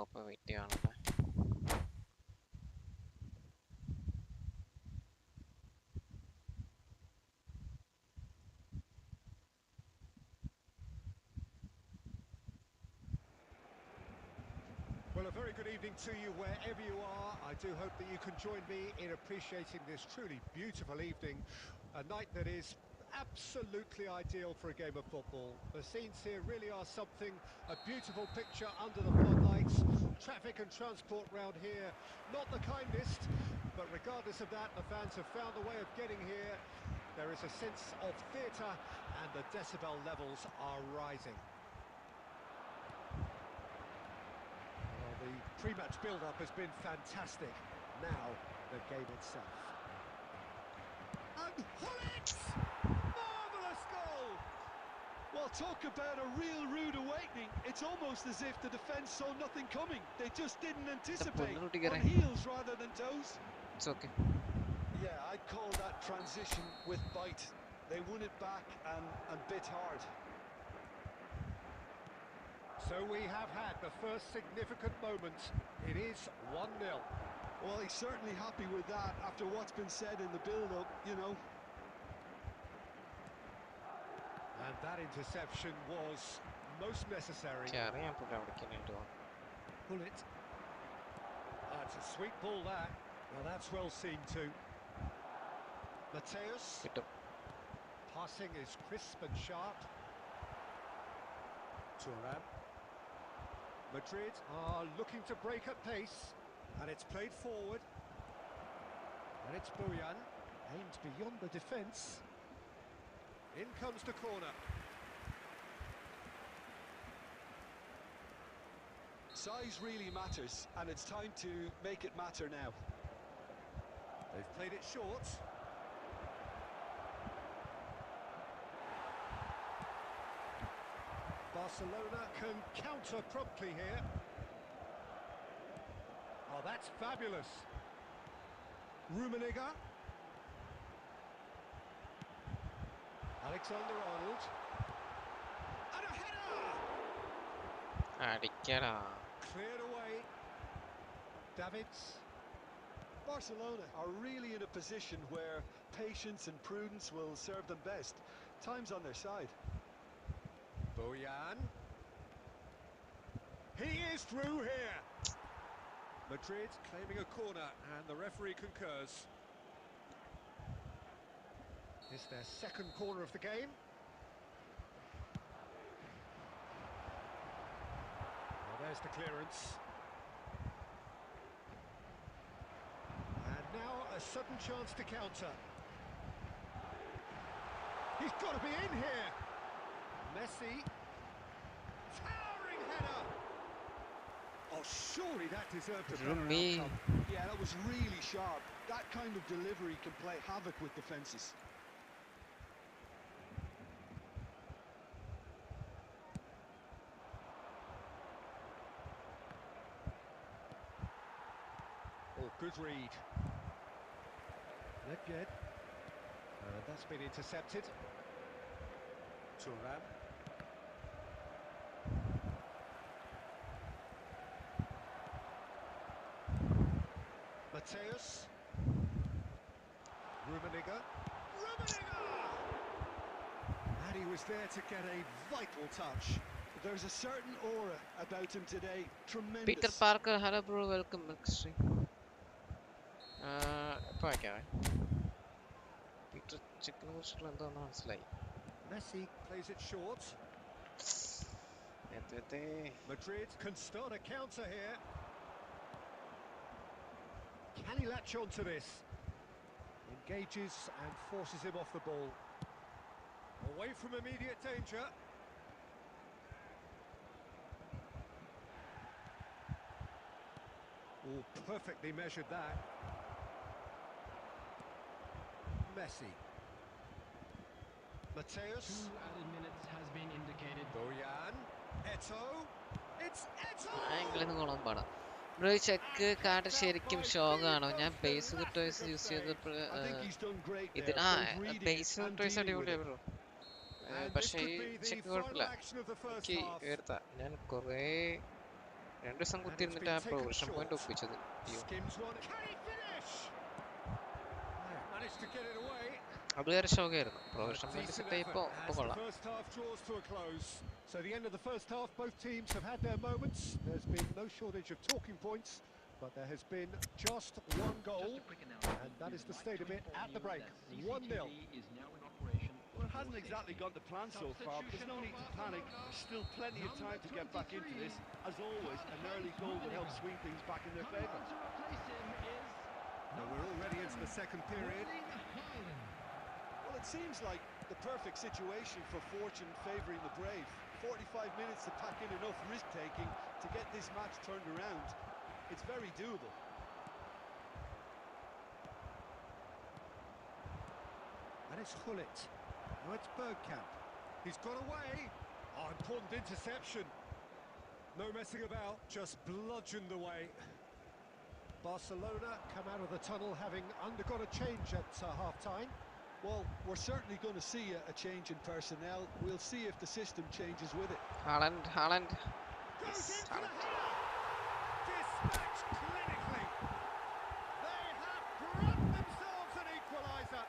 Open wait ചെയ്യണല്ലേ. Well, a very good evening to you wherever you are. I do hope that you can join me in appreciating this truly beautiful evening, a night that is absolutely ideal for a game of football. The scenes here really are something, a beautiful picture under the floodlights. Traffic and transport round here, not the kindest, but regardless of that, the fans have found a way of getting here. There is a sense of theatre and the decibel levels are rising. Well, the pre-match build-up has been fantastic. Now, the game itself. And Hullet! Marvellous goal! Well, talk about a real rude awakening. It's almost as if the defence saw nothing coming. They just didn't anticipate. On heels rather than toes. It's okay. Yeah, I'd call that transition with bite. They won it back and bit hard. So we have had the first significant moment. It is 1-0. Well, he's certainly happy with that after what's been said in the build-up, you know. And that interception was most necessary. Pull it. It's a sweet ball that. Well, that's well seen too. Mateus. Passing is crisp and sharp. Thuram. Madrid are looking to break at pace. And it's played forward. And it's Bojan. Aimed beyond the defence. In comes the corner. Size really matters, and it's time to make it matter now. They've played it short. Barcelona can counter promptly here. Oh, that's fabulous. Rummenigge. Alexander-Arnold. And a header! Cleared away. Davids. Barcelona are really in a position where patience and prudence will serve them best. Time's on their side. Bojan. He is through here. Madrid claiming a corner, and the referee concurs. This is their second corner of the game. Well, there's the clearance. And now a sudden chance to counter. He's got to be in here. Messi. Towering header. Oh, surely that deserved a better outcome. Yeah, that was really sharp. That kind of delivery can play havoc with defences. Oh, good read. Ledged. That's been intercepted. Thuram. Mateus. Rummenigge. And he was there to get a vital touch. There's a certain aura about him today. Tremendous. Peter Parker, hello bro, welcome back to stream. Peter chicken Messi plays it short. Madrid can start a counter here. Can he latch on to this? Engages and forces him off the ball. Away from immediate danger. Oh, perfectly measured that. Messi. Mateus. 2 added minutes has been indicated. Bojan. Eto. It's Eto! Bro, check card ശരിക്കും ഷോക്കാണോ ഞാൻ base toys use ചെയ്തപ്പോൾ base toys അടിപൊളിയാ bro പക്ഷേ ഈ check കുഴപ്പമില്ല എനിക്ക് എടുത്താ ഞാൻ കുറേ 2 ദിവസം കുത്തിയിരുന്നിട്ട് ആ പ്രോഗ്രഷൻ പോയിന്റ് ഒപ്പിച്ചത് അതുവരെ ഷോക്കായിരുന്നു. പ്രൊഫഷണൽ വേണ്ടി Decent സെറ്റ് effort ഇപ്പൊ as the കൊള്ളാം. first half draws to a close. So the end of the first half, both teams have had their moments. There's been no shortage of talking points, but there has been just one goal, and that is the state of it at the break. 1-0. is now in operation. Well, it hasn't exactly got the plan so far, but there's no need to panic. Still plenty of time to get back into this. As always, an early goal would help swing things back in their favour. To replace him is Now we're already into the second period. Well, it seems like the perfect situation for fortune favouring the brave. 45 minutes to pack in enough risk-taking to get this match turned around. It's very doable. And it's Gullit. Now it's Bergkamp. He's got away. Oh, important interception. No messing about, just bludgeoned away. Barcelona come out of the tunnel having undergone a change at half-time. Well, we're certainly going to see a change in personnel. We'll see if the system changes with it. Haaland. Goes Yes, into Haaland. the header. Dispatched clinically. They have brought themselves an equaliser.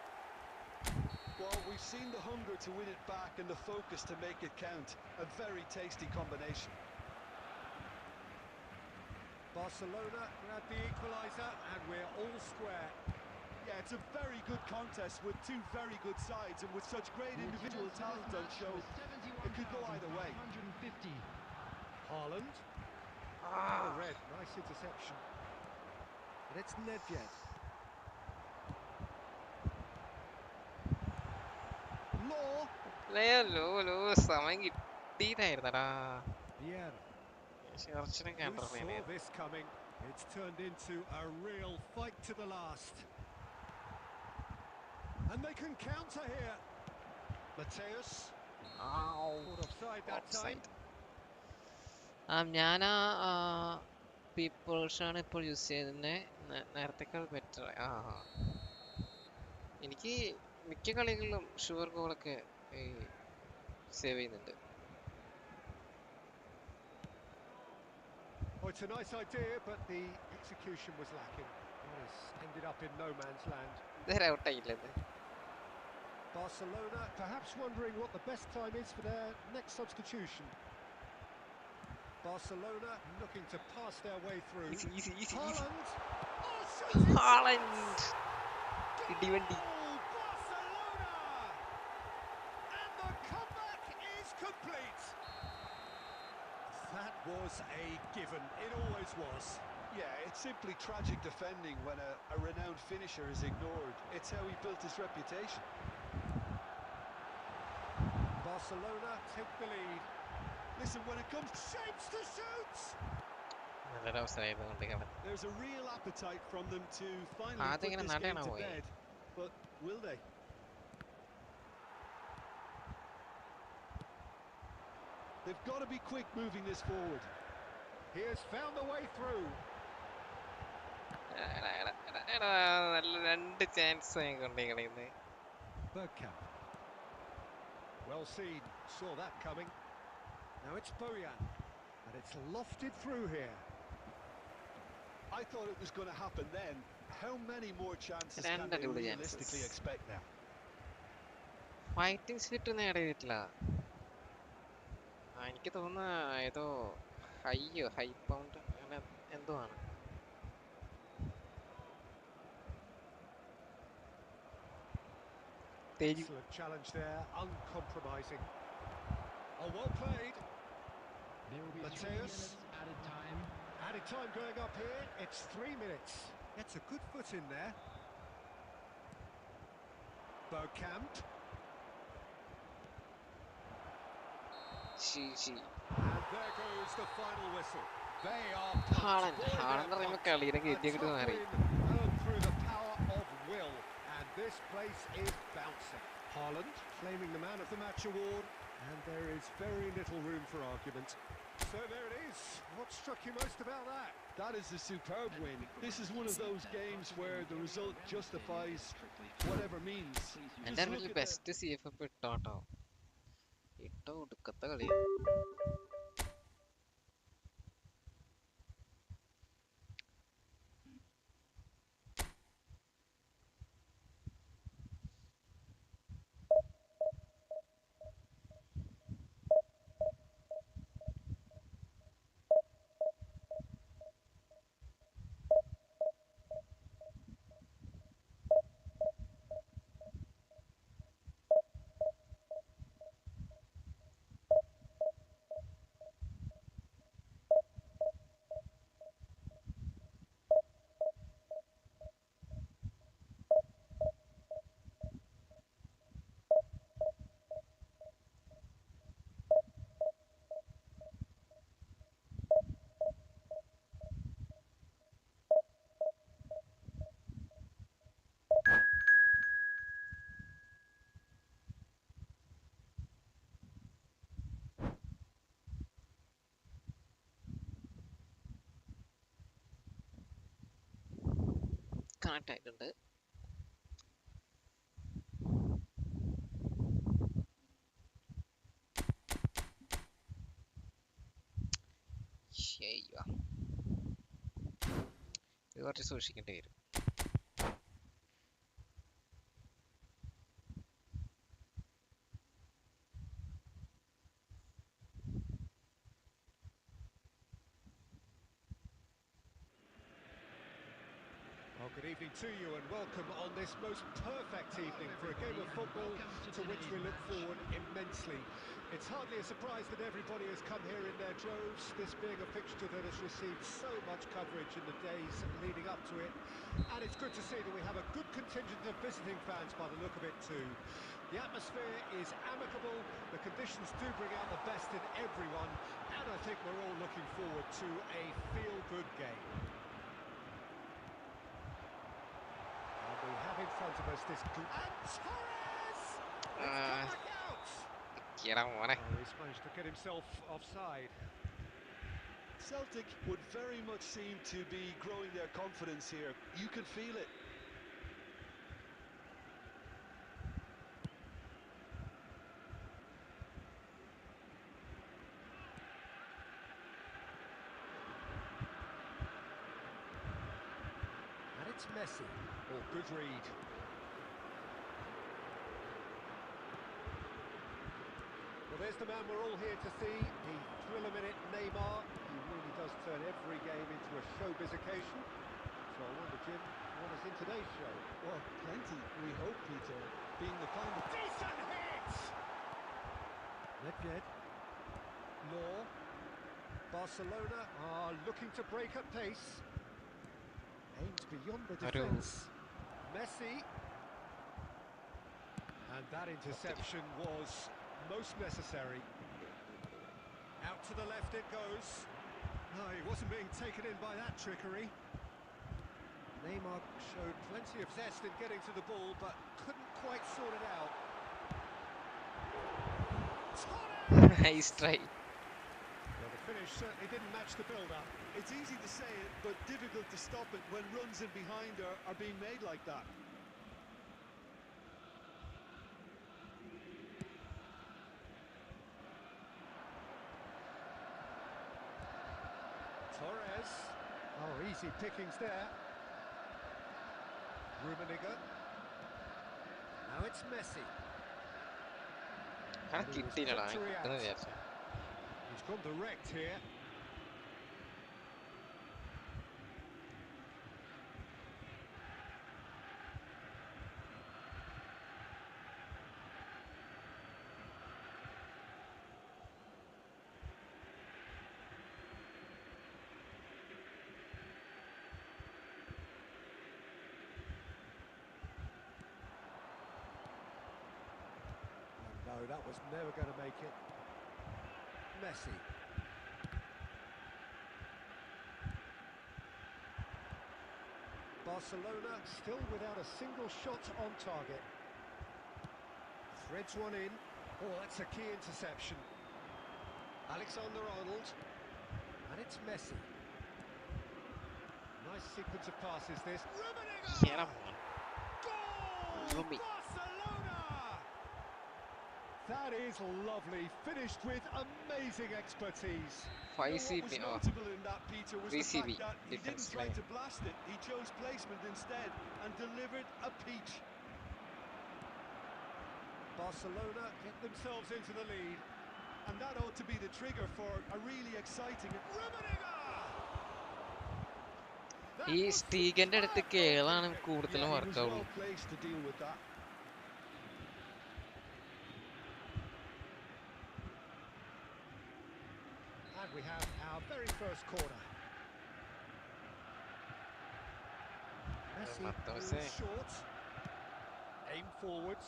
Well, we've seen the hunger to win it back and the focus to make it count. A very tasty combination. Barcelona grab the equaliser and we're all square. Yeah, it's a very good contest with two very good sides, and with such great individual talent on show, it could go either way. 150. Haaland. Oh, red. Nice interception. And it's Nedved. Law. Law സമയം കിട്ടിയിട്ടായിരുന്നടാ. Tiyaan. കുറച്ചിനും Who saw കണ്ടറിയാം. this coming? It's turned into a real fight to the last. And they can counter here. Mateus. Caught offside that time. ഞാൻ പീപ്പിൾസാണ് ഇപ്പോൾ use ചെയ്തത്. നേരത്തേക്കാൾ better. എനിക്ക് മിക്ക കളികളിലും sure ഗോളൊക്കെ save ചെയ്യുന്നുണ്ട്. Oh, it's a nice idea, but the execution was lacking. It has ended up in no man's land. ഇതുവരെ ഔട്ടായില്ലത്. Barcelona perhaps wondering what the best time is for their next substitution. Barcelona looking to pass their way through. Easy. Haaland. Oh, shooting! Haaland ഇടിവണ്ടി. Goal, Barcelona! And the comeback is complete. That was a given. It always was. Yeah, it's simply tragic defending when a renowned finisher is ignored. It's how he built his reputation. Barcelona take the lead. Listen, when it comes, Shapes to shoot! നല്ലൊരു അവസരമായിരുന്നു കൊണ്ട്. there's a real appetite from them to finally put അതെങ്ങനെ this game to നടയണോ? bed. But will they? They've got to be quick moving this forward. He has found the way through. നല്ല രണ്ട് chance കൊണ്ട് കളയുന്നത്. Bergkamp. Well seen. Saw that coming. Now it's Bojan. And it's lofted through here. I thought it was going to happen then. How many more chances can രണ്ട് they അടിപൊളി realistically chances. expect now? Fighting spirit ഒന്നും add ചെയ്തിട്ടില്ല. എനിക്ക് തോന്നുന്ന ഏതോ high pound അങ്ങനെ എന്തോ ആണ്. Excellent challenge there. Uncompromising. Oh, well played. There will be 3 Mateus. minutes added time. Added time going up here. It's 3 minutes. Gets a good foot in there. Bergkamp. And there goes the final whistle. They are pumped. Haaland Boy, they're Haaland പറയുമ്പോൾ pumped. കളിയുടെ A ഗതി അങ്ങോട്ട് tough മാറി. win earned through the power of will. And this place is bouncing. Haaland claiming the Man of the Match award. And there is very little room for argument. So there it is. What struck you most about that? That is a superb win. This is one of those games where the result justifies whatever means. എൻ്റെ Just അറിവിൽ look at the- best CFF ഇട്ടോ ഒടുക്കത്തെ കളി. Connect ആയിട്ടുണ്ട്. ശരിയാ, ഇത് കുറച്ച് സൂക്ഷിക്കേണ്ടി വരും. Well, good evening to you and welcome on this most perfect evening for a game of football to which we look forward immensely. It's hardly a surprise that everybody has come here in their droves, this being a fixture that has received so much coverage in the days leading up to it. And it's good to see that we have a good contingent of visiting fans by the look of it too. The atmosphere is amicable, the conditions do bring out the best in everyone, and I think we're all looking forward to a feel-good game. We have in front of us this... And Torres! It's come back out! എടാ മോനെ, Oh, he's managed to get himself offside. Celtic would very much seem to be growing their confidence here. You can feel it. And it's Messi. Oh, good read. Well, there's the man we're all here to see, the thrill-a-minute Neymar. He really does turn every game into a showbiz occasion. So I wonder, Jim, what is in today's show? Well, plenty, we hope, Peter. Being the kind of... Decent hit! Nedved. Law. Barcelona are looking to break at pace. Aimed beyond the defence. Messi. And that interception was most necessary. Out to the left it goes. No, he wasn't being taken in by that trickery. Neymar showed plenty of zest in getting to the ball, but couldn't quite sort it out. Nice try. Well, the finish certainly didn't match the build-up. It's easy to say it, but difficult to stop it when runs in behind are being made like that. Torres. Oh, easy pickings there. Rummenigge. Now it's Messi. കാരണം കിട്ടിയില്ലടാ, കിട്ടുന്ന വിചാരിച്ചു. He's gone direct here. No, that was never going to make it. Messi. Barcelona still without a single shot on target. Threads one in. Oh, that's a key interception. Alexander-Arnold. And it's Messi. Nice sequence of passes this. Rummenigge! എടാ മോനെ, Goal! Rumi. Barcelona! That is lovely. Finished with amazing expertise. 5 What was CB. Oh, notable in that, Peter, was the 3 CB, fact that he didn't difference try line. to blast it. He chose placement instead and delivered a peach. Barcelona get themselves into the lead. And that ought to be the trigger for a really exciting... Rummenigge! That ഈ was സ്റ്റീഗന്റെ അടുത്ത് superb കേളാണ് goalkeeping. കൂടുതലും Yeah, he was വർക്കാവുള്ളൂ. well placed to deal with that. And we have our very first corner. Messi Matose. moves short. Aim forwards.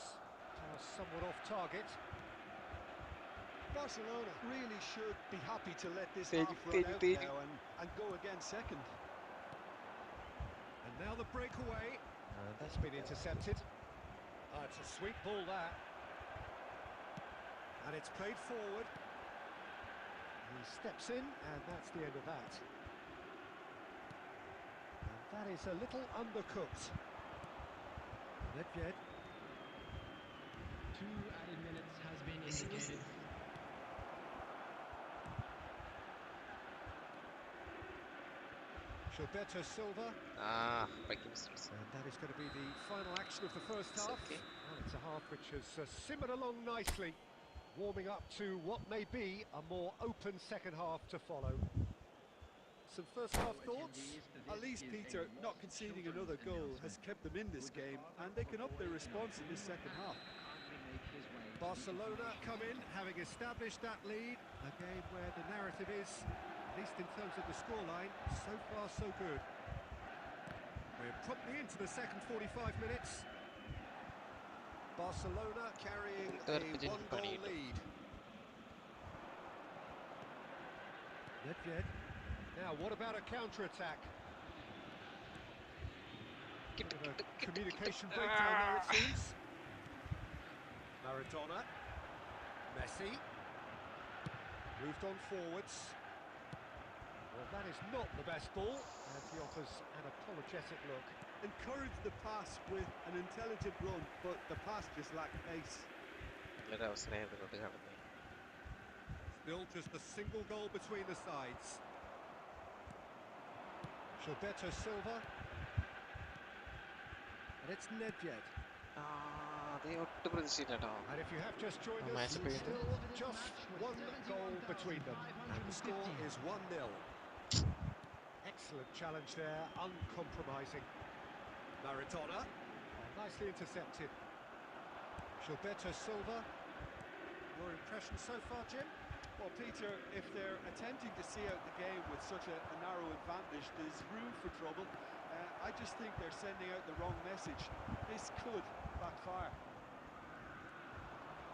Somewhat off target. Barcelona really should be happy to let this Take half it, run take it, out take it. now and go again second. And now the breakaway. That's been intercepted. It's a sweet ball that. And it's played forward. He steps in, and that's the end of that. And That is a little undercooked. Nedved. 2 added minutes has been Messi, Messi. indicated. Gilberto Silva. Back mistakes. And that is going to be the final action of the first It's half. okay. Well, it's a half which has simmered along nicely, warming up to what may be a more open second half to follow. Some first half thoughts? At least Peter, not conceding another goal has kept them in this game, and they can up their response in this second half. Barcelona come in, having established that lead. A game where the narrative is, at least in terms of the scoreline, so far so good. We're promptly into the second 45 minutes. Barcelona carrying a one-goal lead. Nedved. Now, what about a counter-attack? Bit of a communication breakdown there, it seems. Maradona. Messi. Moved on forwards. Well, that is not the best ball, and he offers an apologetic look. Encourage the pass with an intelligent run, but the pass just lacked pace. Still just a single goal between the sides. Gilberto Silva. And it's Nedved. They ഒട്ടും പ്രതീക്ഷിച്ചില്ല കേട്ടോ. And if you have just joined us, match it's played. still just one goal between them. And the score is 1-0. Excellent challenge there, uncompromising. Maradona. Oh, nicely intercepted. Gilberto Silva. Your impression so far, Jim? Well, Peter, if they're attempting to see out the game with such a narrow advantage, there's room for trouble. I just think they're sending out the wrong message. This could backfire.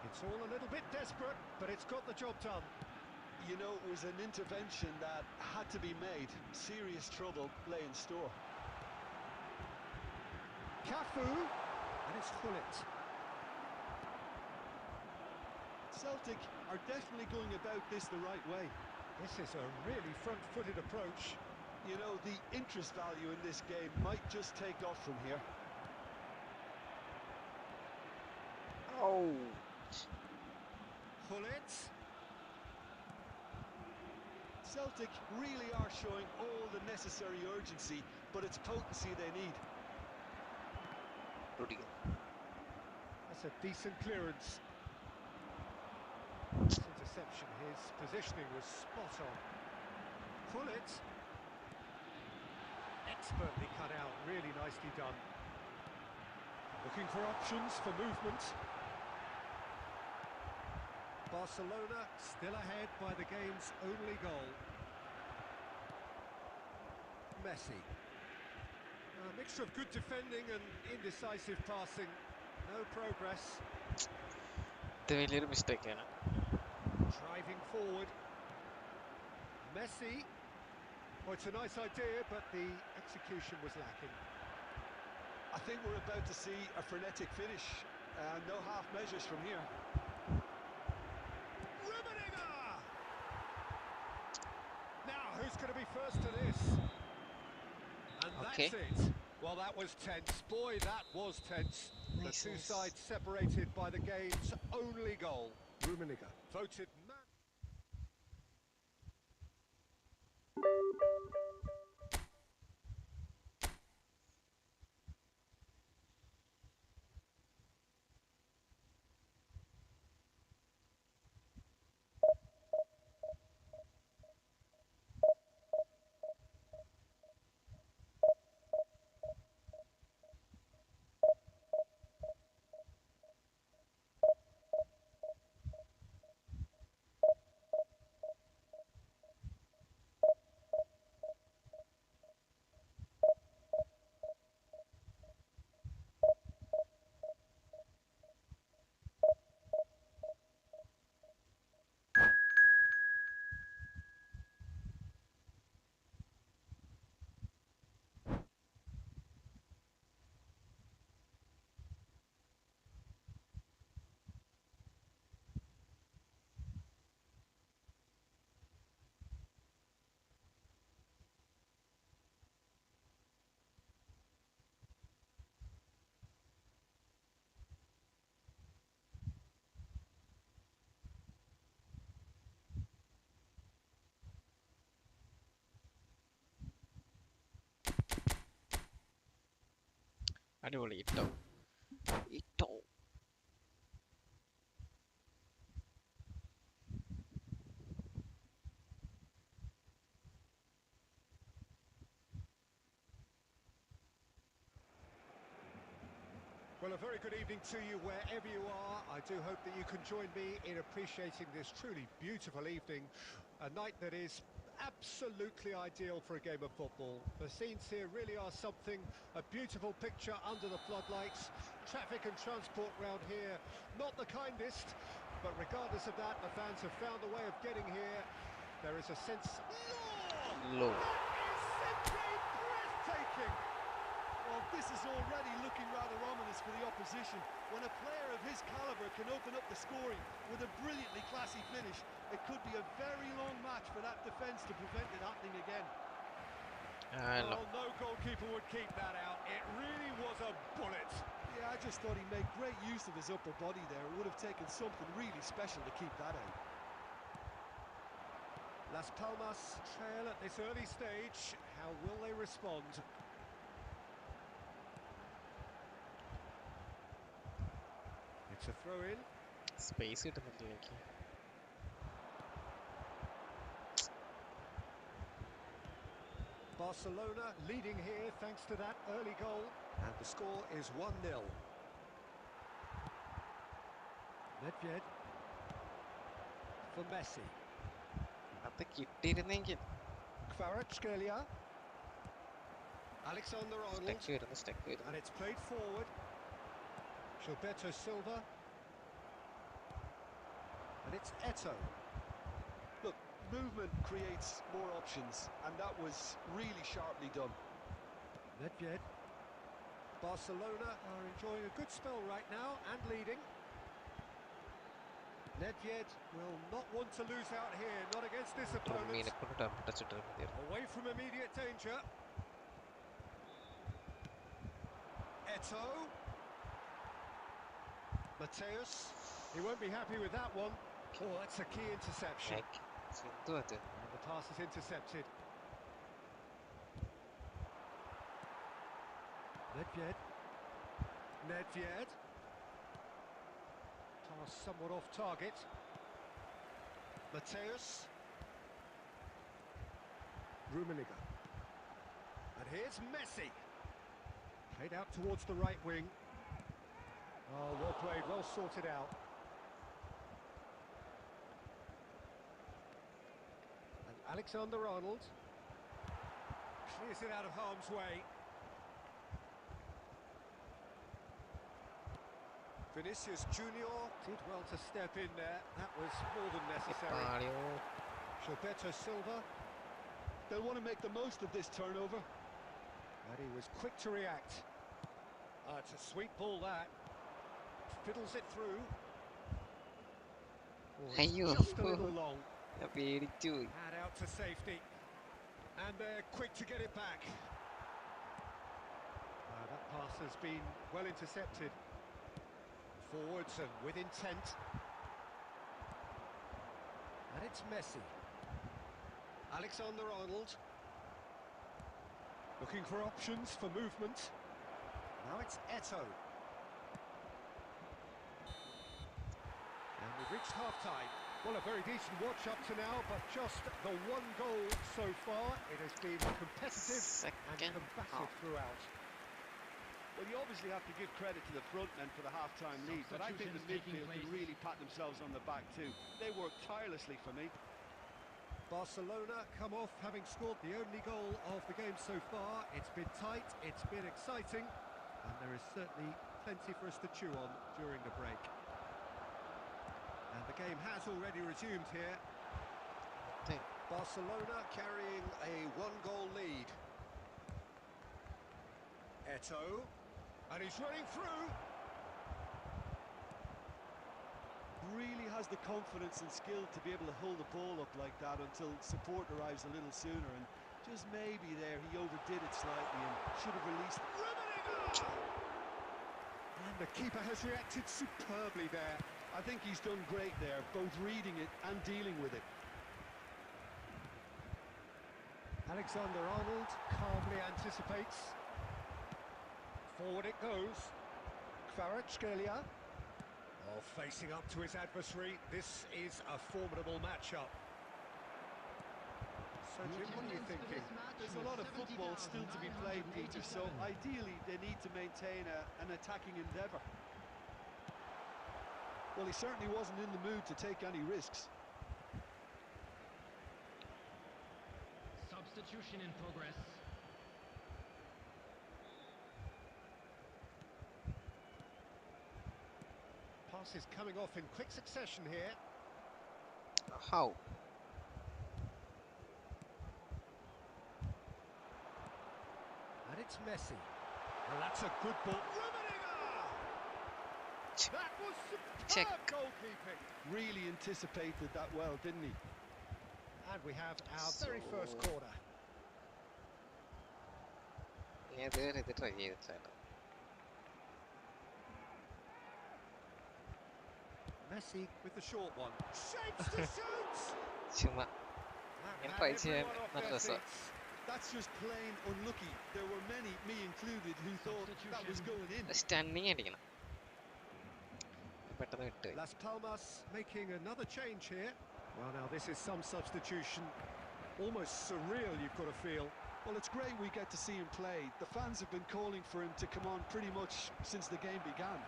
It's all a little bit desperate, but it's got the job done. You know, it was an intervention that had to be made. Serious trouble lay in store. Cafu, and it's Gullit. Celtic are definitely going about this the right way. This is a really front-footed approach. You know, the interest value in this game might just take off from here. Oh, Gullit. Celtic really are showing all the necessary urgency, but it's potency they need. Rudiger. That's a decent clearance. This interception, his positioning was spot on. Gullit. Expertly cut out, really nicely done. Looking for options for movement. Barcelona still ahead by the game's only goal. Messi. A mixture of good defending and indecisive passing. No progress. ഇത് വലിയൊരു മിസ്റ്റേക്കാണ്. Driving forward. Messi. Well, it's a nice idea, but the execution was lacking. I think we're about to see a frenetic finish. No half measures from here. Now, who's going to be first to this? And Okay. that's it. Well, that was tense. Boy, that was tense. The Nice, two nice. sides separated by the game's only goal. Rummenigge voted man. അടിപൊളി ഇട്ടോ ഇട്ടോ. Well, a very good evening to you wherever you are. I do hope that you can join me in appreciating this truly beautiful evening, a night that is absolutely ideal for a game of football. The scenes here really are something, a beautiful picture under the floodlights. Traffic and transport round here, not the kindest, but regardless of that, the fans have found a way of getting here. There is a sense... Low. That is simply breathtaking! Well, this is already looking rather ominous for the opposition. When a player of his calibre can open up the scoring with a brilliantly classy finish, it could be a very long match for that defence to prevent it happening again. No. Well, no goalkeeper would keep that out. It really was a bullet. Yeah, I just thought he made great use of his upper body there. It would have taken something really special to keep that out. Las Palmas trail at this early stage. How will they respond? It's a throw-in. Space കിട്ടുന്നില്ല എനിക്ക്. Barcelona leading here thanks to that early goal. And the score is 1-0. Nedved for Messi. അത് കിട്ടിയിരുന്നെങ്കിൽ. Kvaratskhelia. Alexander Arnold. Stuck വരുന്നു. And it's played forward. Gilberto Silva. And it's Eto'o. Look, movement creates more options, and that was really sharply done. Nedved. Barcelona are enjoying a good spell right now and leading. Nedved will not want to lose out here, not against this opponent. മീനെ കൊണ്ട് ടച്ചിട്ട് മതിയായിരുന്നു. Away from immediate danger. Eto'o. Mateus. He won't be happy with that one. Oh, that's a key interception. എന്തുവാ അത്? And the pass is intercepted. Nedved. Nedved. Pass somewhat off target. Mateus. Rummenigge. And here's Messi. Played out towards the right wing. Oh, well played, well sorted out. And Alexander Arnold clears it out of harm's way. Vinicius Junior did well to step in there. That was more than necessary. പാളിയോ. Gilberto Silva. They'll want to make the most of this turnover. And he was quick to react. It's a sweet ball, that. Fiddles it through. Oh, it's Ayyo. just a little long. ഞാൻ പേടിച്ചു പോയി. And out to safety. And they're quick to get it back. That pass has been well intercepted. Forwards and with intent. And it's Messi. Alexander Arnold. Looking for options for movement. Now it's Eto'o. And we've reached half-time. Well, a very decent watch up to now, but just the one goal so far. It has been competitive and Second combative half. throughout. Well, you obviously have to give credit to the front men for the half-time lead, but I think the Substitutions taking midfield can place. really pat themselves on the back too. They worked tirelessly for me. Barcelona come off having scored the only goal of the game so far. It's been tight, it's been exciting, and there is certainly plenty for us to chew on during the break. And the game has already resumed here. Barcelona carrying a one-goal lead. Eto'o, and he's running through. Really has the confidence and skill to be able to hold the ball up like that until support arrives a little sooner, and just maybe there he overdid it slightly and should have released it. And the keeper has reacted superbly there. I think he's done great there, both reading it and dealing with it. Alexander Arnold calmly anticipates. Forward it goes. Kvaratskhelia. Oh, facing up to his adversary. This is a formidable matchup. So, Jim, what are you thinking? There's a lot of football still to be played, Peter, so ideally they need to maintain an attacking endeavour. Well, he certainly wasn't in the mood to take any risks. Substitution in progress. Passes coming off in quick succession here. How? And it's Messi. Well, that's a good ball. That was Check. superb goalkeeping. Really anticipated that well, didn't he? And we have our very first corner. ഞാൻ ഇതുവരെ ഇത് try ചെയ്തിട്ടില്ല. Messi with the short one. Shapes to shoot! ചുമ്മാ That ഞാൻ had try ചെയ്യാൻ everyone off നല്ല their രസമാണ്. feet. That's just plain unlucky. There were many, me included, who thought that was going in. Stunning അടിക്കണം. പെട്ടെന്ന് വിട്ട്. Las Palmas making another change here. Well, now this is some substitution. Almost surreal, you've got to feel. Well, it's great we get to see him play. The fans have been calling for him to come on pretty much since the game began.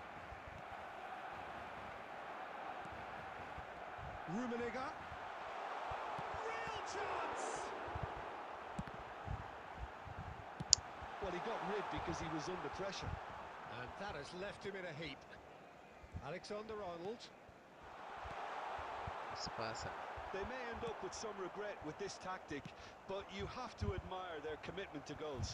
Rummenigge. Real chance! Well, he got rid because he was under pressure. And that has left him in a heap. Alexander-Arnold. Pass. They may end up with some regret with this tactic, but you have to admire their commitment to goals.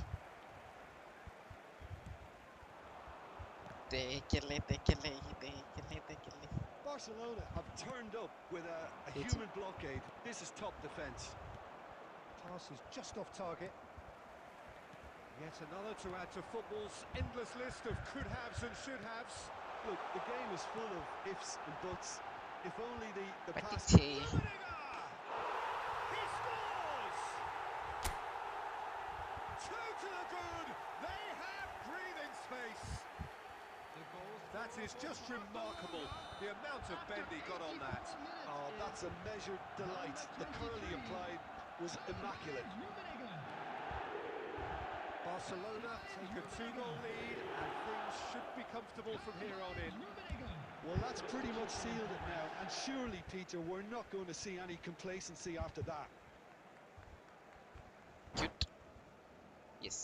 തേക്കല്ലേ തേക്കല്ലേ തേക്കല്ലേ തേക്കല്ലേ. Barcelona have turned up with a human blockade. This is top defence. Pass is just off target. Yet another to add to football's endless list of could-haves and should-haves. Look, the game is full of ifs and buts. If only the pass... പറ്റിച്ചേ. He scores! Two to the good. They have breathing space. That is just remarkable. The amount of bend he got on that. Oh, that's a measured delight. The curl he applied was immaculate. Barcelona take a 2-goal lead and things should be comfortable from here on in. Well, that's pretty much sealed it now. And surely, Peter, we're not going to see any complacency after that. Cute. Yes.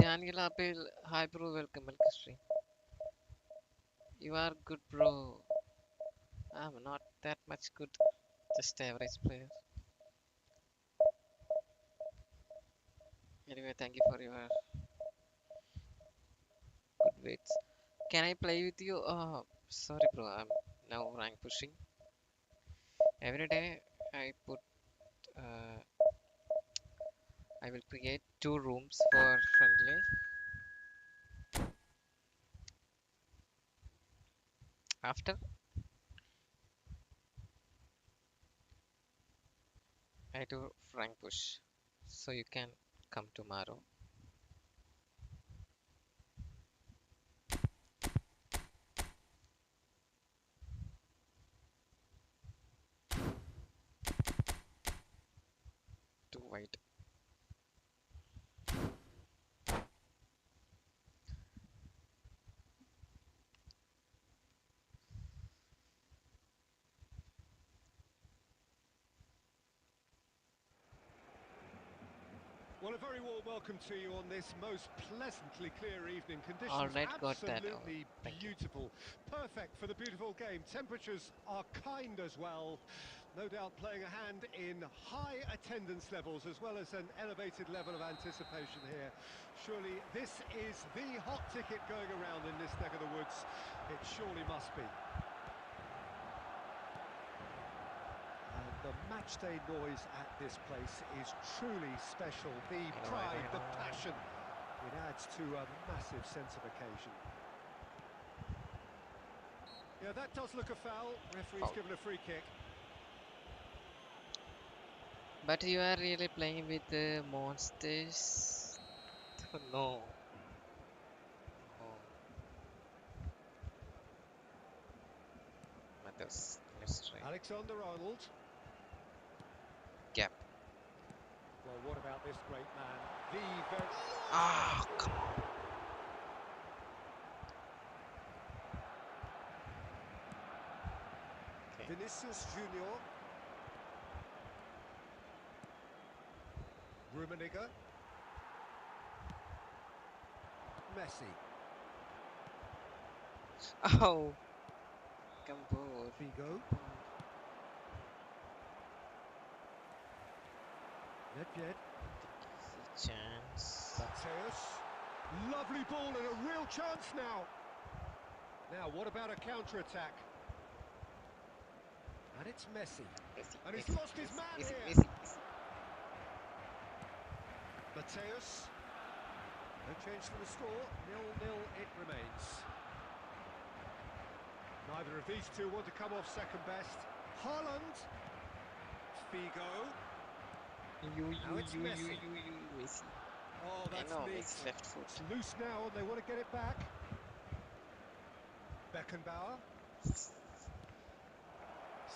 Daniel Apple, hi bro, welcome to stream. You are good, bro. I'm not that much good, just average player. Anyway, thank you for your good weights. Can I play with you? Sorry, bro. I'm now rank pushing. Every day I put. I will create 2 rooms for friendly. After I do rank push, so you can come tomorrow. Too wide. Well, a very warm welcome to you on this most pleasantly clear evening. Conditions Alright, got that. Oh, absolutely thank you. beautiful. Perfect for the beautiful game. Temperatures are kind as well. No doubt playing a hand in high attendance levels as well as an elevated level of anticipation here. Surely this is the hot ticket going around in this neck of the woods. It surely must be. And the matchday noise at this place is truly special. The pride, the passion, it adds to a massive sense of occasion. Yeah, that does look a foul. Referee's Foul. given a free kick. But you are really playing with the monsters? No. Oh. Matters. Let's try. Alexander-Arnold. Gap. Well, what about this great man? The very... Ah, come on. Okay. Vinicius Junior. Rummenigge. Messi. Oh. Come on. Figo. Nedved. Chance. Mateus. Lovely ball and a real chance now. Now, what about a counter-attack? And it's Messi. Messi, And he's Messi, lost his man Messi, here. Messi, Messi. Mateus. No change for the score. 0-0 it remains. Neither of these two want to come off second best. Haaland. Figo. Now it's Messi. Messi. Oh, I that's know, neat. Messi left foot. It's loose now and they want to get it back. Beckenbauer.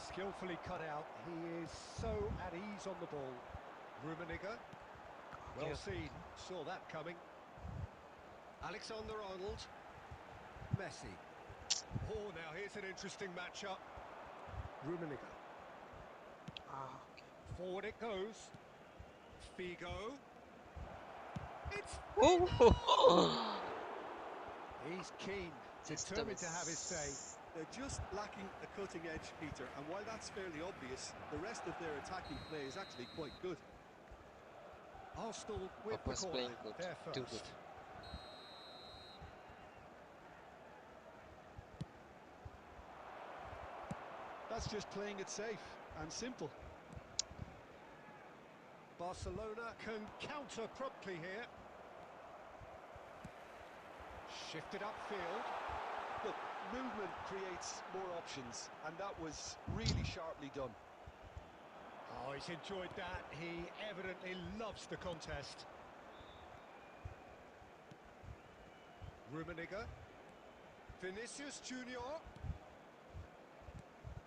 Skillfully cut out. He is so at ease on the ball. Rummenigge. Well seen. Saw that coming. Alexander-Arnold. Messi. Oh, now here's an interesting matchup. Rummenigge. Ah, okay. Forward it goes. Figo. It's... Oh! He's keen, Just determined to have his say. They're just lacking a cutting edge, Peter, and while that's fairly obvious, the rest of their attacking play is actually quite good. Arsenal with the Papa's corner. playing good. They're Too first. good. That's just playing it safe and simple. Barcelona can counter promptly here. Shifted upfield. Look, movement creates more options, and that was really sharply done. Oh, he's enjoyed that. He evidently loves the contest. Rummenigge. Vinicius Junior.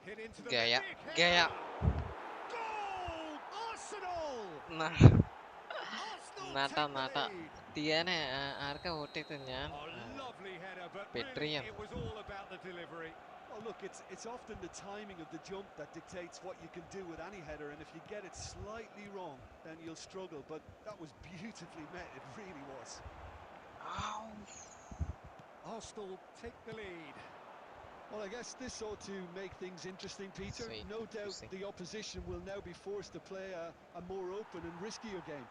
Hit into the Gaya. big Gaya. header. Goal! Arsenal! Nah. Arsenal Nata, take the Nata. lead. Tiyane, ആർക്കാ vote ചെയ്തത് ഞാൻ? A lovely header, but really Tiyan. it was all about the delivery. Well, look, it's often the timing of the jump that dictates what you can do with any header, and if you get it slightly wrong, then you'll struggle, but that was beautifully met, it really was. Ow. Arsenal take the lead. Well, I guess this ought to make things interesting, Peter. Sweet. No doubt Juicy. the opposition will now be forced to play a more open and riskier game.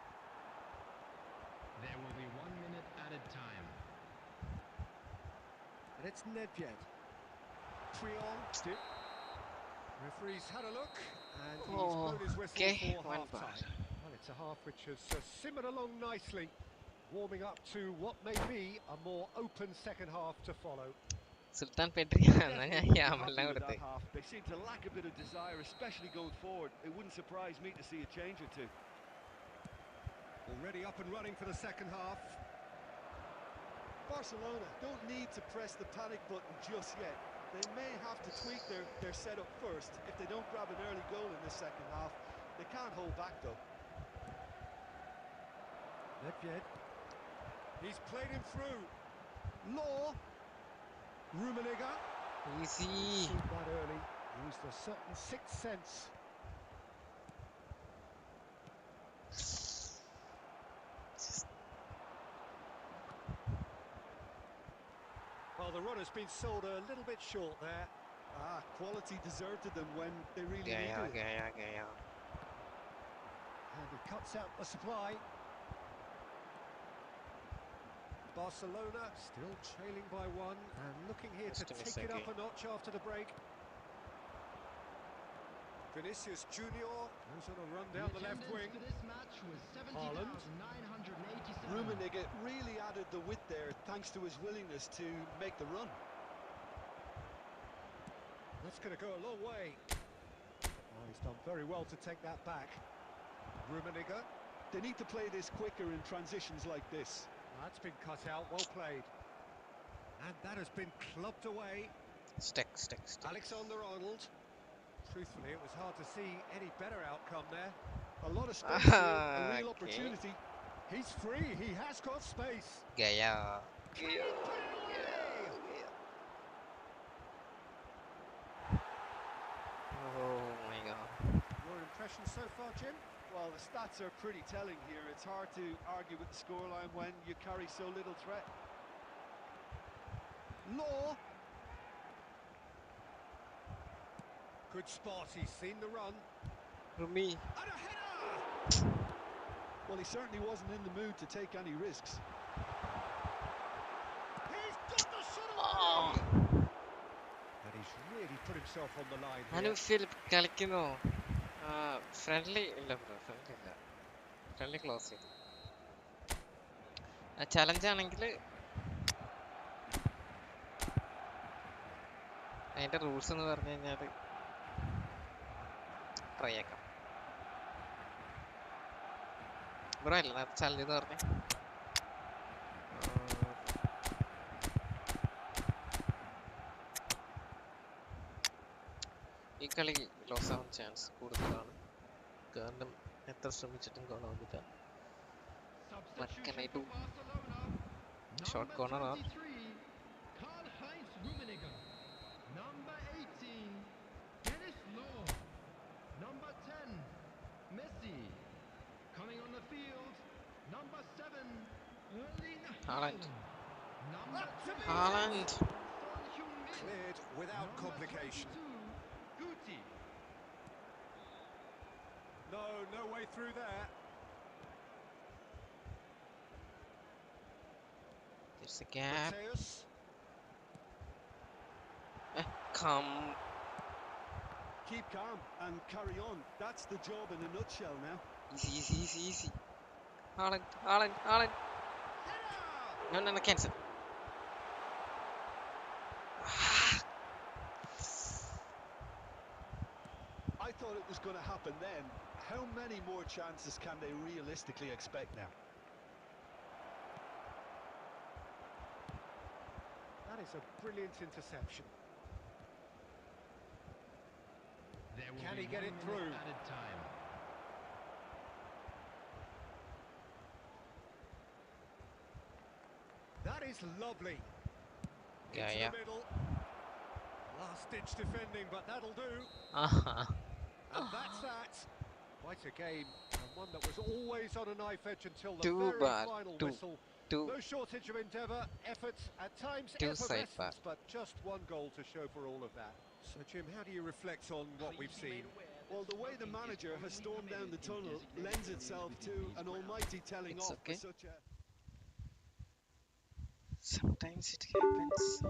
There will be 1 minute added time. And it's Nedved. Tiyaan. Referee's had a look, and he's blown his whistle Okay, for one half-time. Well, it's a half which has simmered along nicely, warming up to what may be a more open second half to follow. Sultan Petri Definitely ഞാൻ wouldn't be യാമലിനെ happy with കൊടുത്തേ. that half. They seem to lack a bit of desire, especially going forward. It wouldn't surprise me to see a change or two. Already up and running for the second half. Barcelona don't need to press the panic button just yet. They may have to tweak their setup first. If they don't grab an early goal in the second half, they can't hold back though. Nedved. He's played him through. Law. Rummenigge. Easy. Seen that early. Used a certain sixth sense. has been sold a little bit short there. Ah, quality deserted them when they really Gaya, needed it. Gaya, Gaya. And it cuts out the supply. Barcelona still trailing by one and looking here to Just a take it up second. a notch after the break. Vinicius Junior goes on a run down the left wing. For this match was Haaland. 70,987. Rummenigge really added the width there thanks to his willingness to make the run. That's going to go a long way. Oh, he's done very well to take that back. Rummenigge. They need to play this quicker in transitions like this. That's been cut out, well played. And that has been clubbed away. Stick. Alexander-Arnold. Truthfully, it was hard to see any better outcome there. A lot of space here, a Okay. real opportunity. He's free, he has got space. Gaya. Can he put it away? Oh my god. Your impressions so far, Jim? Well, the stats are pretty telling here. It's hard to argue with the scoreline when you carry so little threat. Law. Good spot, he's seen the run. Rumi. And a header! Well, he certainly wasn't in the mood to take any risks. He's got the shot Oh. away! And he's really put himself on the line Anu here. Philip കളിക്കുന്നു. Friendly ഇല്ല bro, friendly ഇല്ല. Friendly close ചെയ്തു. Challenge ആണെങ്കിൽ അതിന്റെ rules എന്ന് പറഞ്ഞു കഴിഞ്ഞാൽ try ആക്കാം. ബ്രോ അല്ല ചലഞ്ച് എന്ന് പറഞ്ഞേ. ഈ കളി ലോസ് ആവാൻ ചാൻസ് കൂടുതലാണ്, കാരണം എത്ര ശ്രമിച്ചിട്ടും ഗോളാവുന്നില്ല. What can I do? Short corner or? Karl-Heinz Rummenigge. Number 18, Dennis Law. Number 10, Messi. Coming on the field, number 7, Erling Haaland. Number 2, Haaland. Son Heung-min. Cleared without Number complication. 22, Guti. No way through there. There's a gap. Mateus. Come. Keep calm and carry on. That's the job in a nutshell now. Easy. Haaland. No, cancel. I thought it was going to happen then. How many more chances can they realistically expect now? That is a brilliant interception. There will Can be he get 1 it minute through? added time. That is lovely. Yeah. Into the middle. Last-ditch defending, but that'll do. And that's that. Quite a game, and one that was always on a knife edge until the Too very bad. final Too. whistle. Two. No shortage of endeavour, effort, at times Two side effervescence, but just one goal to show for all of that. So, Jim, how do you reflect on what we've seen? Well, the way the manager has stormed down the tunnel lends itself to an almighty telling It's off okay. for such a... Sometimes it happens.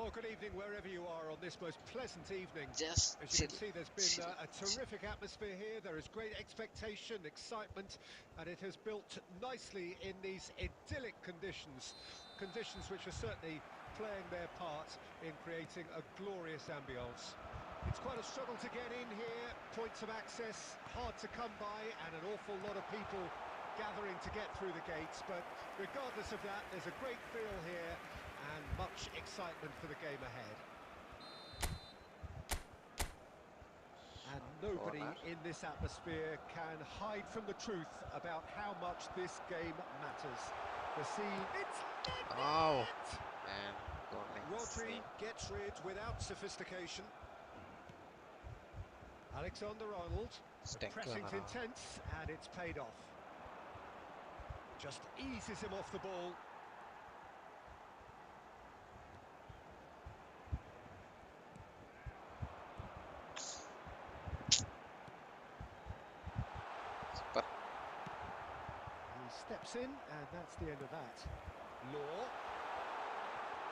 Well, good evening wherever you are on this most pleasant evening. Just As you can chill. see, there's been Chill. a terrific atmosphere here. There is great expectation, excitement, and it has built nicely in these idyllic conditions. Conditions which are certainly playing their part in creating a glorious ambience. It's quite a struggle to get in here, points of access hard to come by, and an awful lot of people gathering to get through the gates, but regardless of that, there's a great feel here and much excitement for the game ahead. And nobody Corner. in this atmosphere can hide from the truth about how much this game matters. The scene, it's Oh, it! man. Goal line Rodri save. gets rid without sophistication. Alexander-Arnold, the Stick pressing's corner. intense and it's paid off. Just eases him off the ball. Super. He steps in, and that's the end of that. Law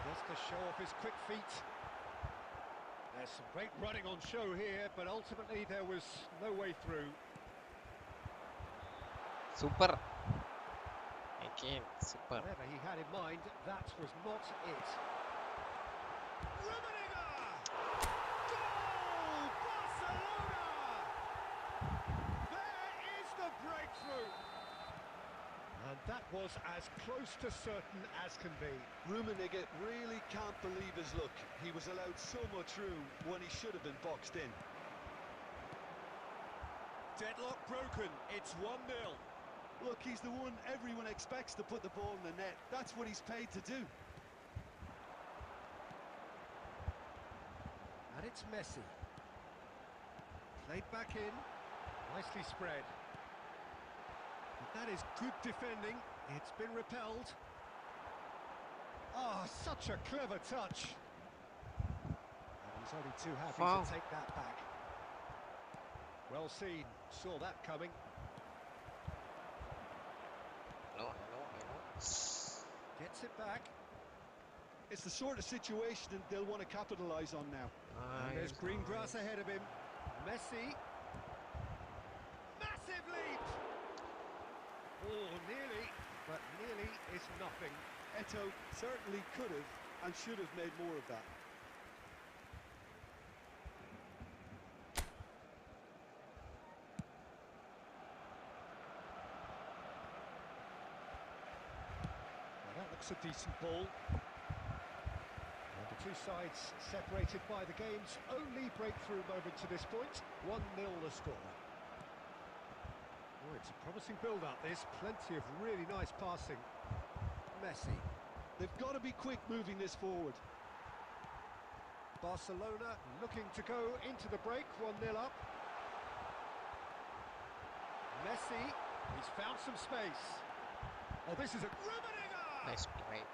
just to show off his quick feet. There's some great running on show here, but ultimately there was no way through. Super. Again, super. Whatever he had in mind, that was not it. Rummenigge! Goal! Barcelona! There is the breakthrough! And that was as close to certain as can be. Rummenigge really can't believe his luck. He was allowed so much room when he should have been boxed in. Deadlock broken, it's 1-0. Look, he's the one everyone expects to put the ball in the net. That's what he's paid to do. And it's Messi. Played back in, nicely spread. But that is good defending, it's been repelled. Ah, such a clever touch. And he's only too happy Foul. to take that back. Well seen, saw that coming. I know. Gets it back. It's the sort of situation that they'll want to capitalise on now. And there's Nice, green grass nice. ahead of him. Messi. Massive leap! Oh, nearly, but nearly is nothing. Eto'o certainly could have and should have made more of that. Well, that looks a decent ball. And the two sides separated by the game's only breakthrough moment to this point. 1-0 the score. Oh, it's a promising build-up, this. Plenty of really nice passing. Messi. They've got to be quick moving this forward. Barcelona looking to go into the break, 1-0 up. Messi, he's found some space. Oh, this is a... Rummenigge! Nice played.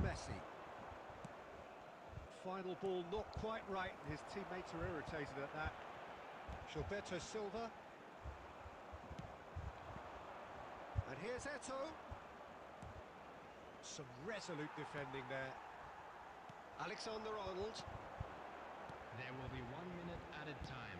Messi. Final ball not quite right, and his teammates are irritated at that. Gilberto Silva. And here's Eto'o. Some resolute defending there. Alexander-Arnold. There will be 1 minute added time.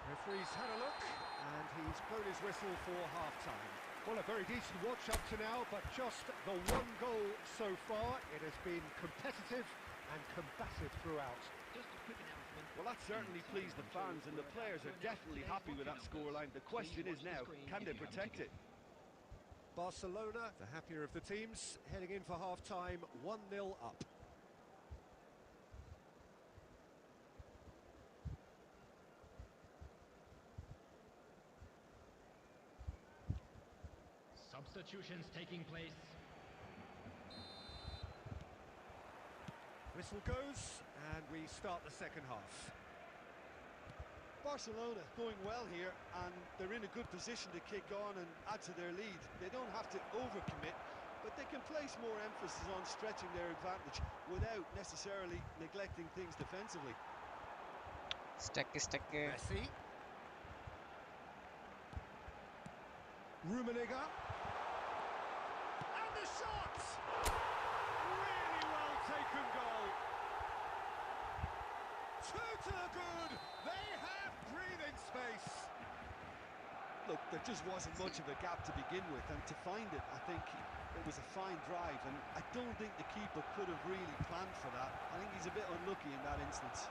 Referee's had a look, and he's blown his whistle for half-time. Well, a very decent watch up to now, but just the one goal so far. It has been competitive and combative throughout. Well, that certainly pleased the fans, and the players are definitely happy with that scoreline. The question is now, can they protect it? Barcelona, the happier of the teams, heading in for half-time, 1-0 up. Substitutions taking place. Whistle goes, and we start the second half. Barcelona going well here, and they're in a good position to kick on and add to their lead. They don't have to overcommit, but they can place more emphasis on stretching their advantage without necessarily neglecting things defensively. Stuck. Messi. Rummenigge. a shot! Really well taken goal. Two to the good. They have breathing space. Look, there just wasn't much of a gap to begin with, and to find it, I think it was a fine drive, and I don't think the keeper could have really planned for that. I think he's a bit unlucky in that instance.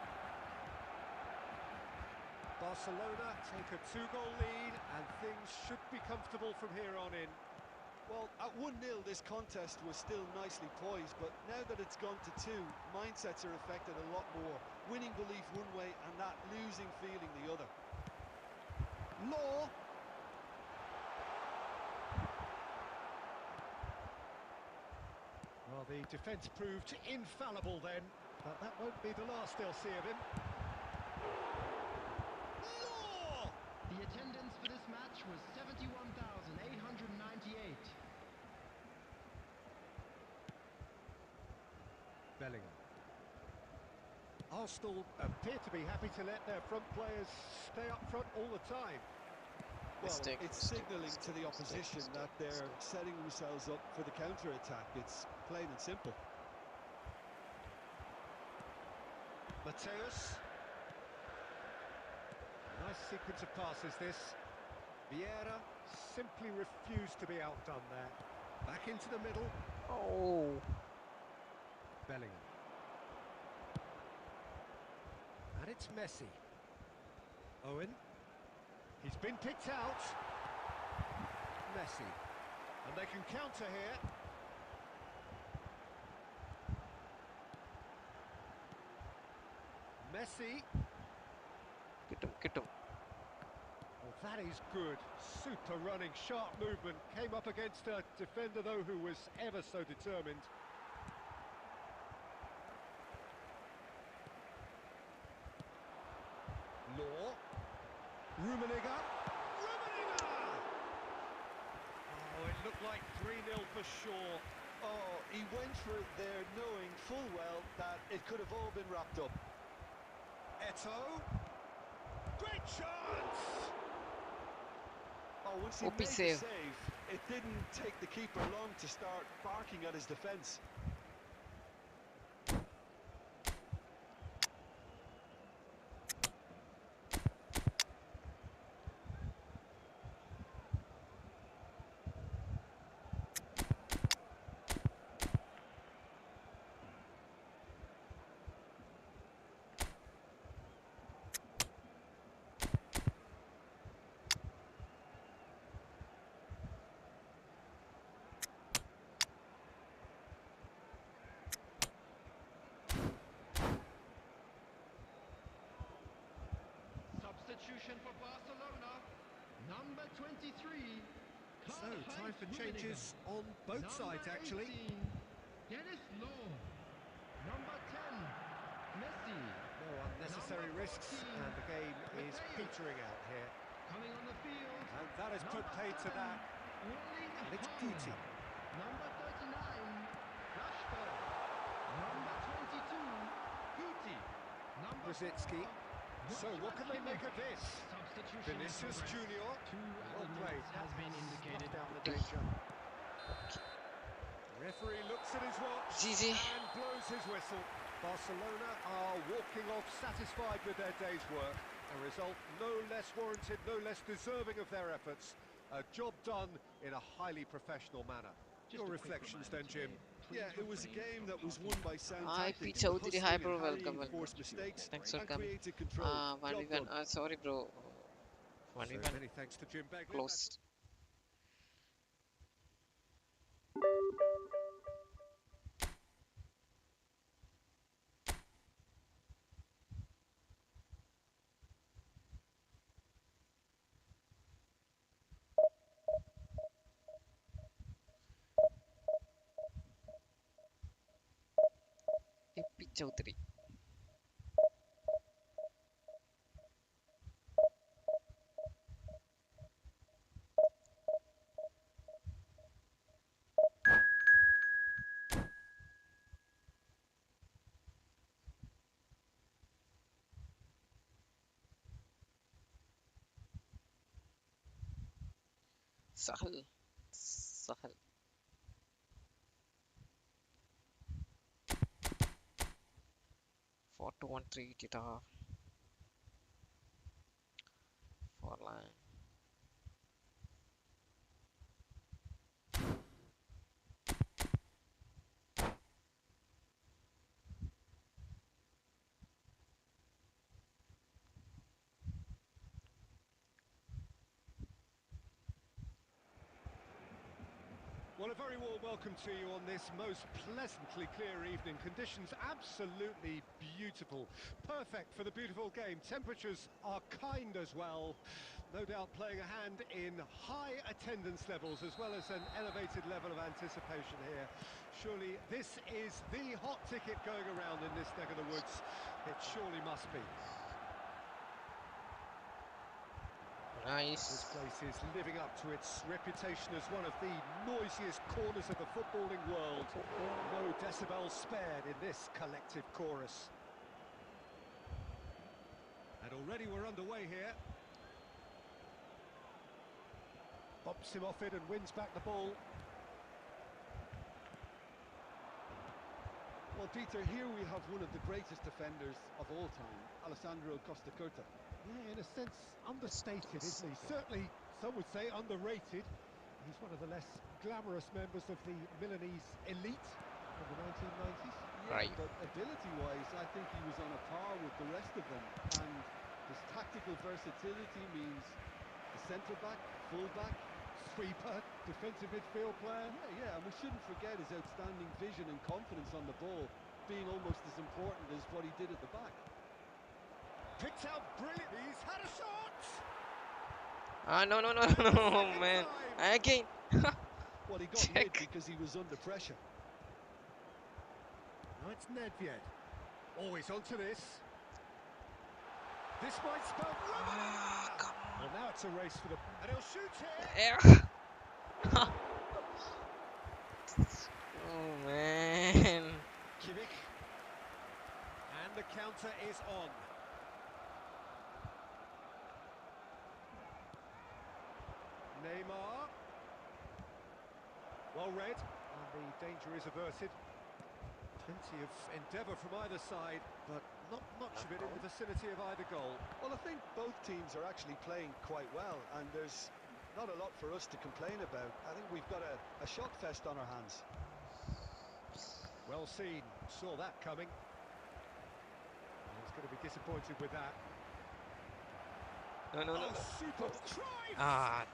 Barcelona take a 2-goal lead, and things should be comfortable from here on in. Well, at 1-0, this contest was still nicely poised, but now that it's gone to 2, mindsets are affected a lot more. Winning belief one way and that losing feeling the other. Law. Well, the defence proved infallible then, but that won't be the last they'll see of him. Law! The attendance for this match was 71,898. Bellingham. Arsenal appear to be happy to let their front players stay up front all the time. Well, Mistake, it's mistake, signalling to the mistake, opposition mistake, that they're mistake. setting themselves up for the counter-attack. It's plain and simple. Mateus. Nice sequence of passes this. Vieira simply refused to be outdone there. Back into the middle. Oh. Bellingham. And it's Messi. Owen. He's been picked out. Messi. And they can counter here. Messi. Get him. Well, that is good. Super running, sharp movement. Came up against a defender, though, who was ever so determined. Law. Rummenigge. Rummenigge! Oh, it looked like 3-0 for sure. Oh, he went for it there knowing full well that it could have all been wrapped up. Eto'o. Great chance! Oh, once he OP made the save. save, it didn't take the keeper long to start barking at his defence. Substitution for Barcelona. Number 23. So, time for changes on both sides, actually. 18, Dennis Law. Number 10, Messi. No unnecessary Number risks, 14, and the game is Mateus. petering out here. Coming on the field. And that has put Number paid to 7, that. Erling And it's Haaland. Guti. Number 39, Rashford. Number 22, Guti. Number Brzezinski. 4, So, what can they make of this? Substitution in Vinicius progress. Junior. 2 Well added played. minutes has been indicated. Down the danger. Referee looks at his watch GG. and blows his whistle. Barcelona are walking off satisfied with their day's work. A result no less warranted, no less deserving of their efforts. A job done in a highly professional manner. Just Your a quick reflections then, reminder Jim? today, Yeah, please it was a refrain game from that was parking won by in sound Hi, tactics, Chaudhary. Hi, hustling bro. and Welcome, harrying, welcome. forced mistakes, Thanks for and coming. created control. Job 1v1. done. Sorry, bro. So 1v1 many thanks to Jim Beglin. closed. AP Chaudhary. Sahal. Sahal. 4-2-1-3 Tita. 4 line. Well, a very warm welcome to you on this most pleasantly clear evening. Conditions absolutely beautiful. Perfect for the beautiful game. Temperatures are kind as well. No doubt playing a hand in high attendance levels as well as an elevated level of anticipation here. Surely this is the hot ticket going around in this neck of the woods. It surely must be. This Nice. place is living up to its reputation as one of the noisiest corners of the footballing world. No decibels spared in this collective chorus. And already we're underway here. Bumps him off it and wins back the ball. Well, Peter, here we have one of the greatest defenders of all time, Alessandro Costa Curta. Yeah, in a sense, understated, isn't he? Certainly, some would say underrated. He's one of the less glamorous members of the Milanese elite of the 1990s. Right. But ability-wise, I think he was on a par with the rest of them. And his tactical versatility means the centre-back, full-back, Sweeper, defensive midfield player. yeah, and we shouldn't forget his outstanding vision and confidence on the ball, being almost as important as what he did at the back. Picked out brilliantly, he's had a shot! Ah, no, man. Again. Well, he got Check. hit because he was under pressure. Now it's Nedved. Always onto this. This might spell... Ah, come Well, now it's a race for the... And he'll shoot here! Yeah. Oh man. Kimmich. And the counter is on. Neymar. Well read, and the danger is averted. Plenty of endeavour from either side, but not much of it in the vicinity of either goal. Well, I think both teams are actually playing quite well, and there's not a lot for us to complain about. I think we've got a shot fest on our hands. Well seen, saw that coming. He's going to be disappointed with that. No. Super try! Ah.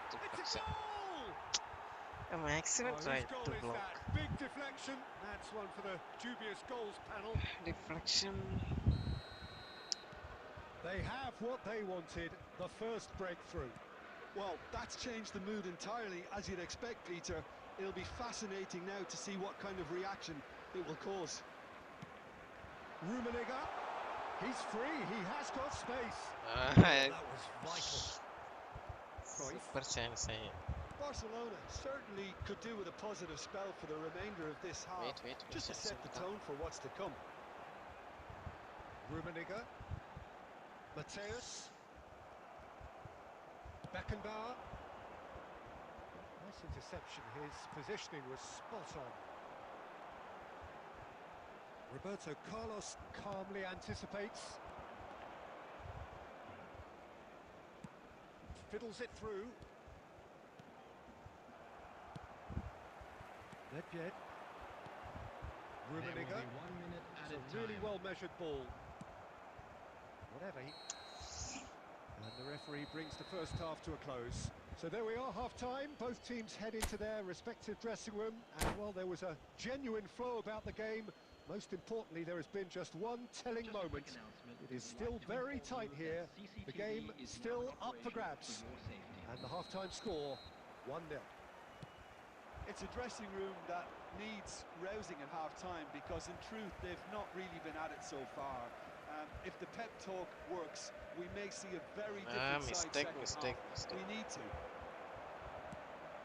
It's a Deflection. goal! I'm excellent Whose right goal to is block. that? Big deflection. That's one for the dubious goals panel. Deflection. They have what they wanted, the first breakthrough. Well, that's changed the mood entirely, as you'd expect, Peter. It'll be fascinating now to see what kind of reaction it will cause. Rummenigge, he's free, he has got space. Ah, That was vital. super chance. Barcelona certainly could do with a positive spell for the remainder of this half, Wait, just to set the tone for what's to come. Rummenigge, Matthäus, Beckenbauer. Nice interception, his positioning was spot on. Roberto Carlos calmly anticipates. Fiddles it through. Nedved. There will Rummenigge. be 1 minute It's added a really time. well-measured ball. Whatever. And the referee brings the first half to a close. So there we are, half-time. Both teams head into their respective dressing room. And while there was a genuine flow about the game, most importantly, there has been just one telling moment. It is still very tight here. The game still up for grabs. And the half-time score, 1-0. It's a dressing room that needs rousing at half-time, because in truth they've not really been at it so far. If the pep talk works, we may see a very different side Mistake. We need to.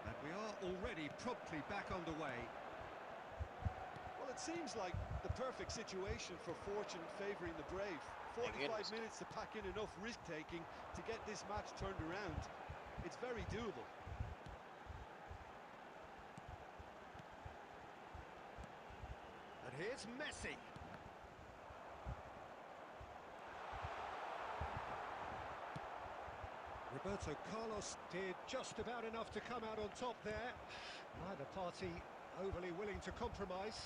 And we are already promptly back underway. Well, it seems like the perfect situation for fortune favouring the brave. 45 minutes to pack in enough risk-taking to get this match turned around. It's very doable. And here's Messi. Roberto Carlos did just about enough to come out on top there. Neither party overly willing to compromise.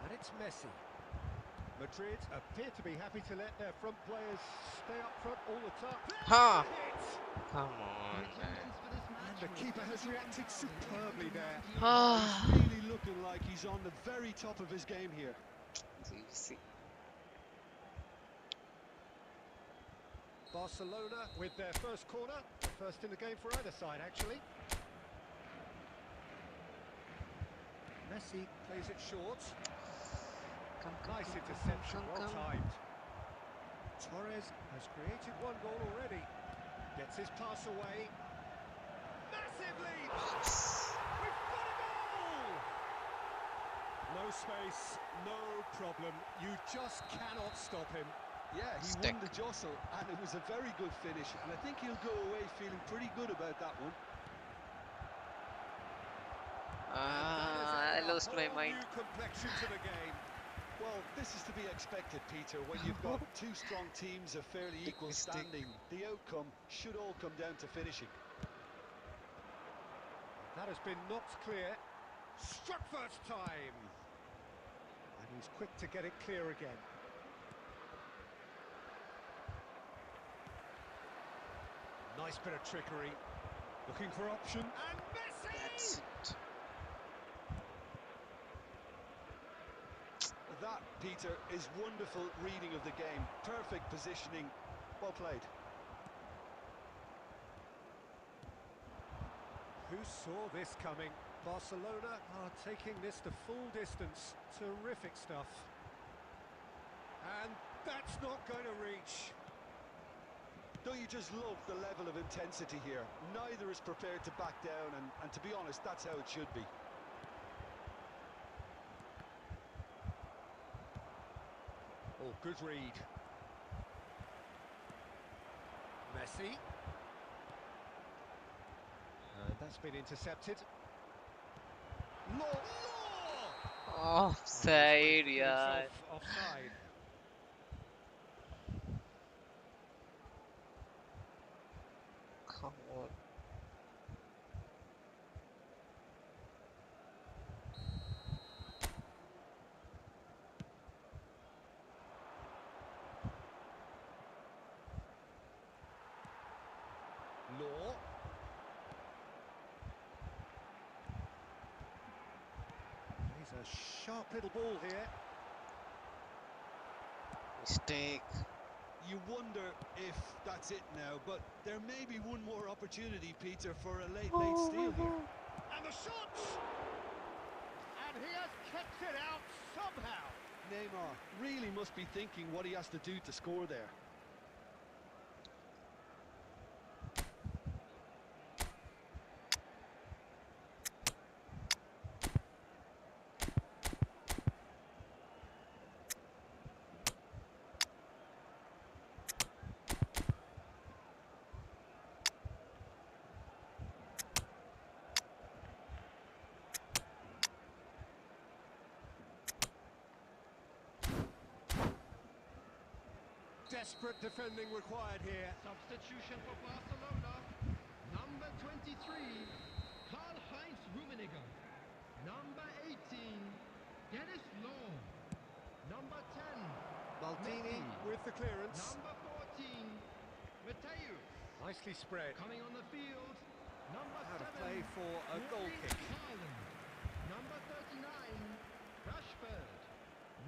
And it's Messi. Madrid appear to be happy to let their front players stay up front all the time. Ha! Hit! Come on, man. And the keeper has reacted superbly there. Ah, He's really looking like he's on the very top of his game here. easy. Barcelona with their first corner. The first in the game for either side, actually. Messi plays it short. Nice interception, well timed. Torres has created one goal already. Gets his pass away. Massive lead! We've got a goal! No space, no problem. You just cannot stop him. Yeah, he Stick. won the jostle, and it was a very good finish, and I think he'll go away feeling pretty good about that one. I lost my mind. New complexion to the game. Well, this is to be expected, Peter, when you've got two strong teams of fairly equal Mistake. standing. The outcome should all come down to finishing. That has been knocked clear. Struck first time. And he's quick to get it clear again. Nice bit of trickery. Looking for option. And Messi! That's it. That, Peter, is wonderful reading of the game. Perfect positioning. Well played. Who saw this coming? Barcelona are taking this the full distance. Terrific stuff. And that's not going to reach. Don't you just love the level of intensity here? Neither is prepared to back down, and to be honest, that's how it should be. Oh, good read. Messi. And that's been intercepted. Law! Offside, yeah. Offside. Come on. Law. He's a sharp little ball here. Mistake. You wonder if that's it now, but there may be one more opportunity, Peter, for a late steal here. And the shot! And he has kept it out somehow. Neymar really must be thinking what he has to do to score there. Desperate defending required here. Substitution for Barcelona. Number 23, Karl-Heinz Rummenigge. Number 18, Dennis Law. Number 10, Maldini Messi. with the clearance. Number 14, Mateu. Nicely spread. Coming on the field, number Out of 7, play for a goal Erling kick. Haaland. Number 39, Rashford.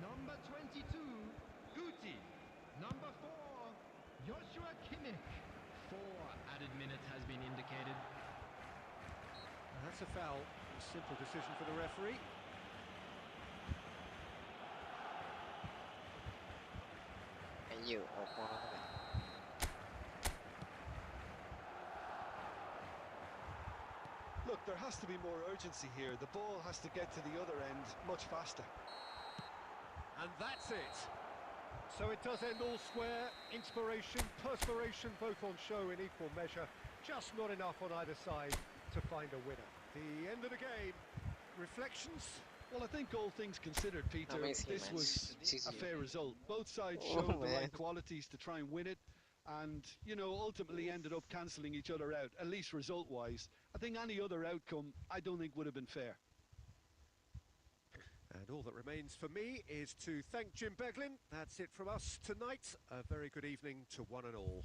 Number 22, Guti. Number 4, Joshua Kimmich. 4 added minutes has been indicated. That's a foul. A simple decision for the referee. And you off one of them. Look, there has to be more urgency here. The ball has to get to the other end much faster. And that's it. So it does end all square. Inspiration, perspiration, both on show in equal measure. Just not enough on either side to find a winner. The end of the game. Reflections? Well, I think all things considered, Peter, Amazing, this man. was GG. a fair result. Both sides Oh, showed the man. right qualities to try and win it, and, you know, ultimately ended up cancelling each other out, at least result-wise. I think any other outcome, I don't think would have been fair. And all that remains for me is to thank Jim Beglin. That's it from us tonight. A very good evening to one and all.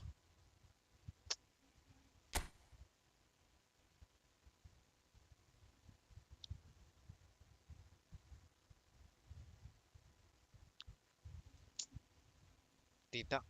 Tita.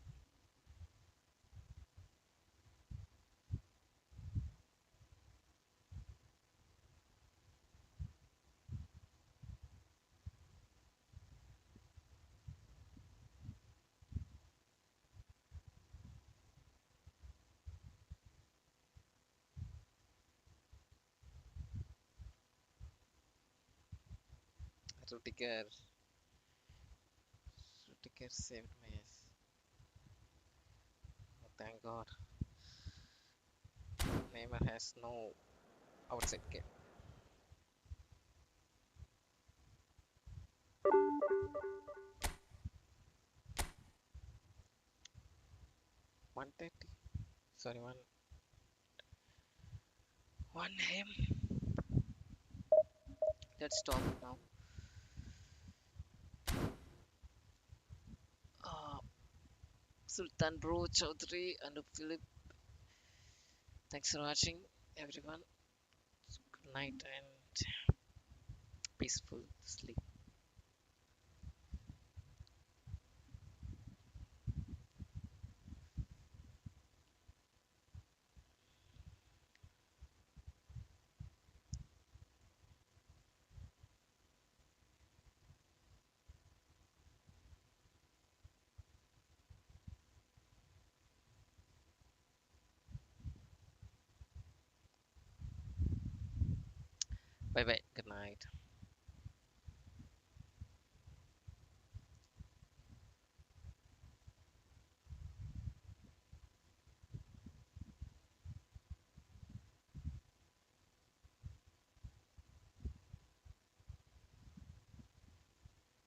Rudiger. Rudiger saved my ass. Oh, thank God. Neymar has no outside game. One 30. Sorry, one him. Let's stop it now. Uh, Sultan Bro Chaudhary and Philip. Thanks for watching, everyone. Good night and peaceful sleep. Bye bye. Good night.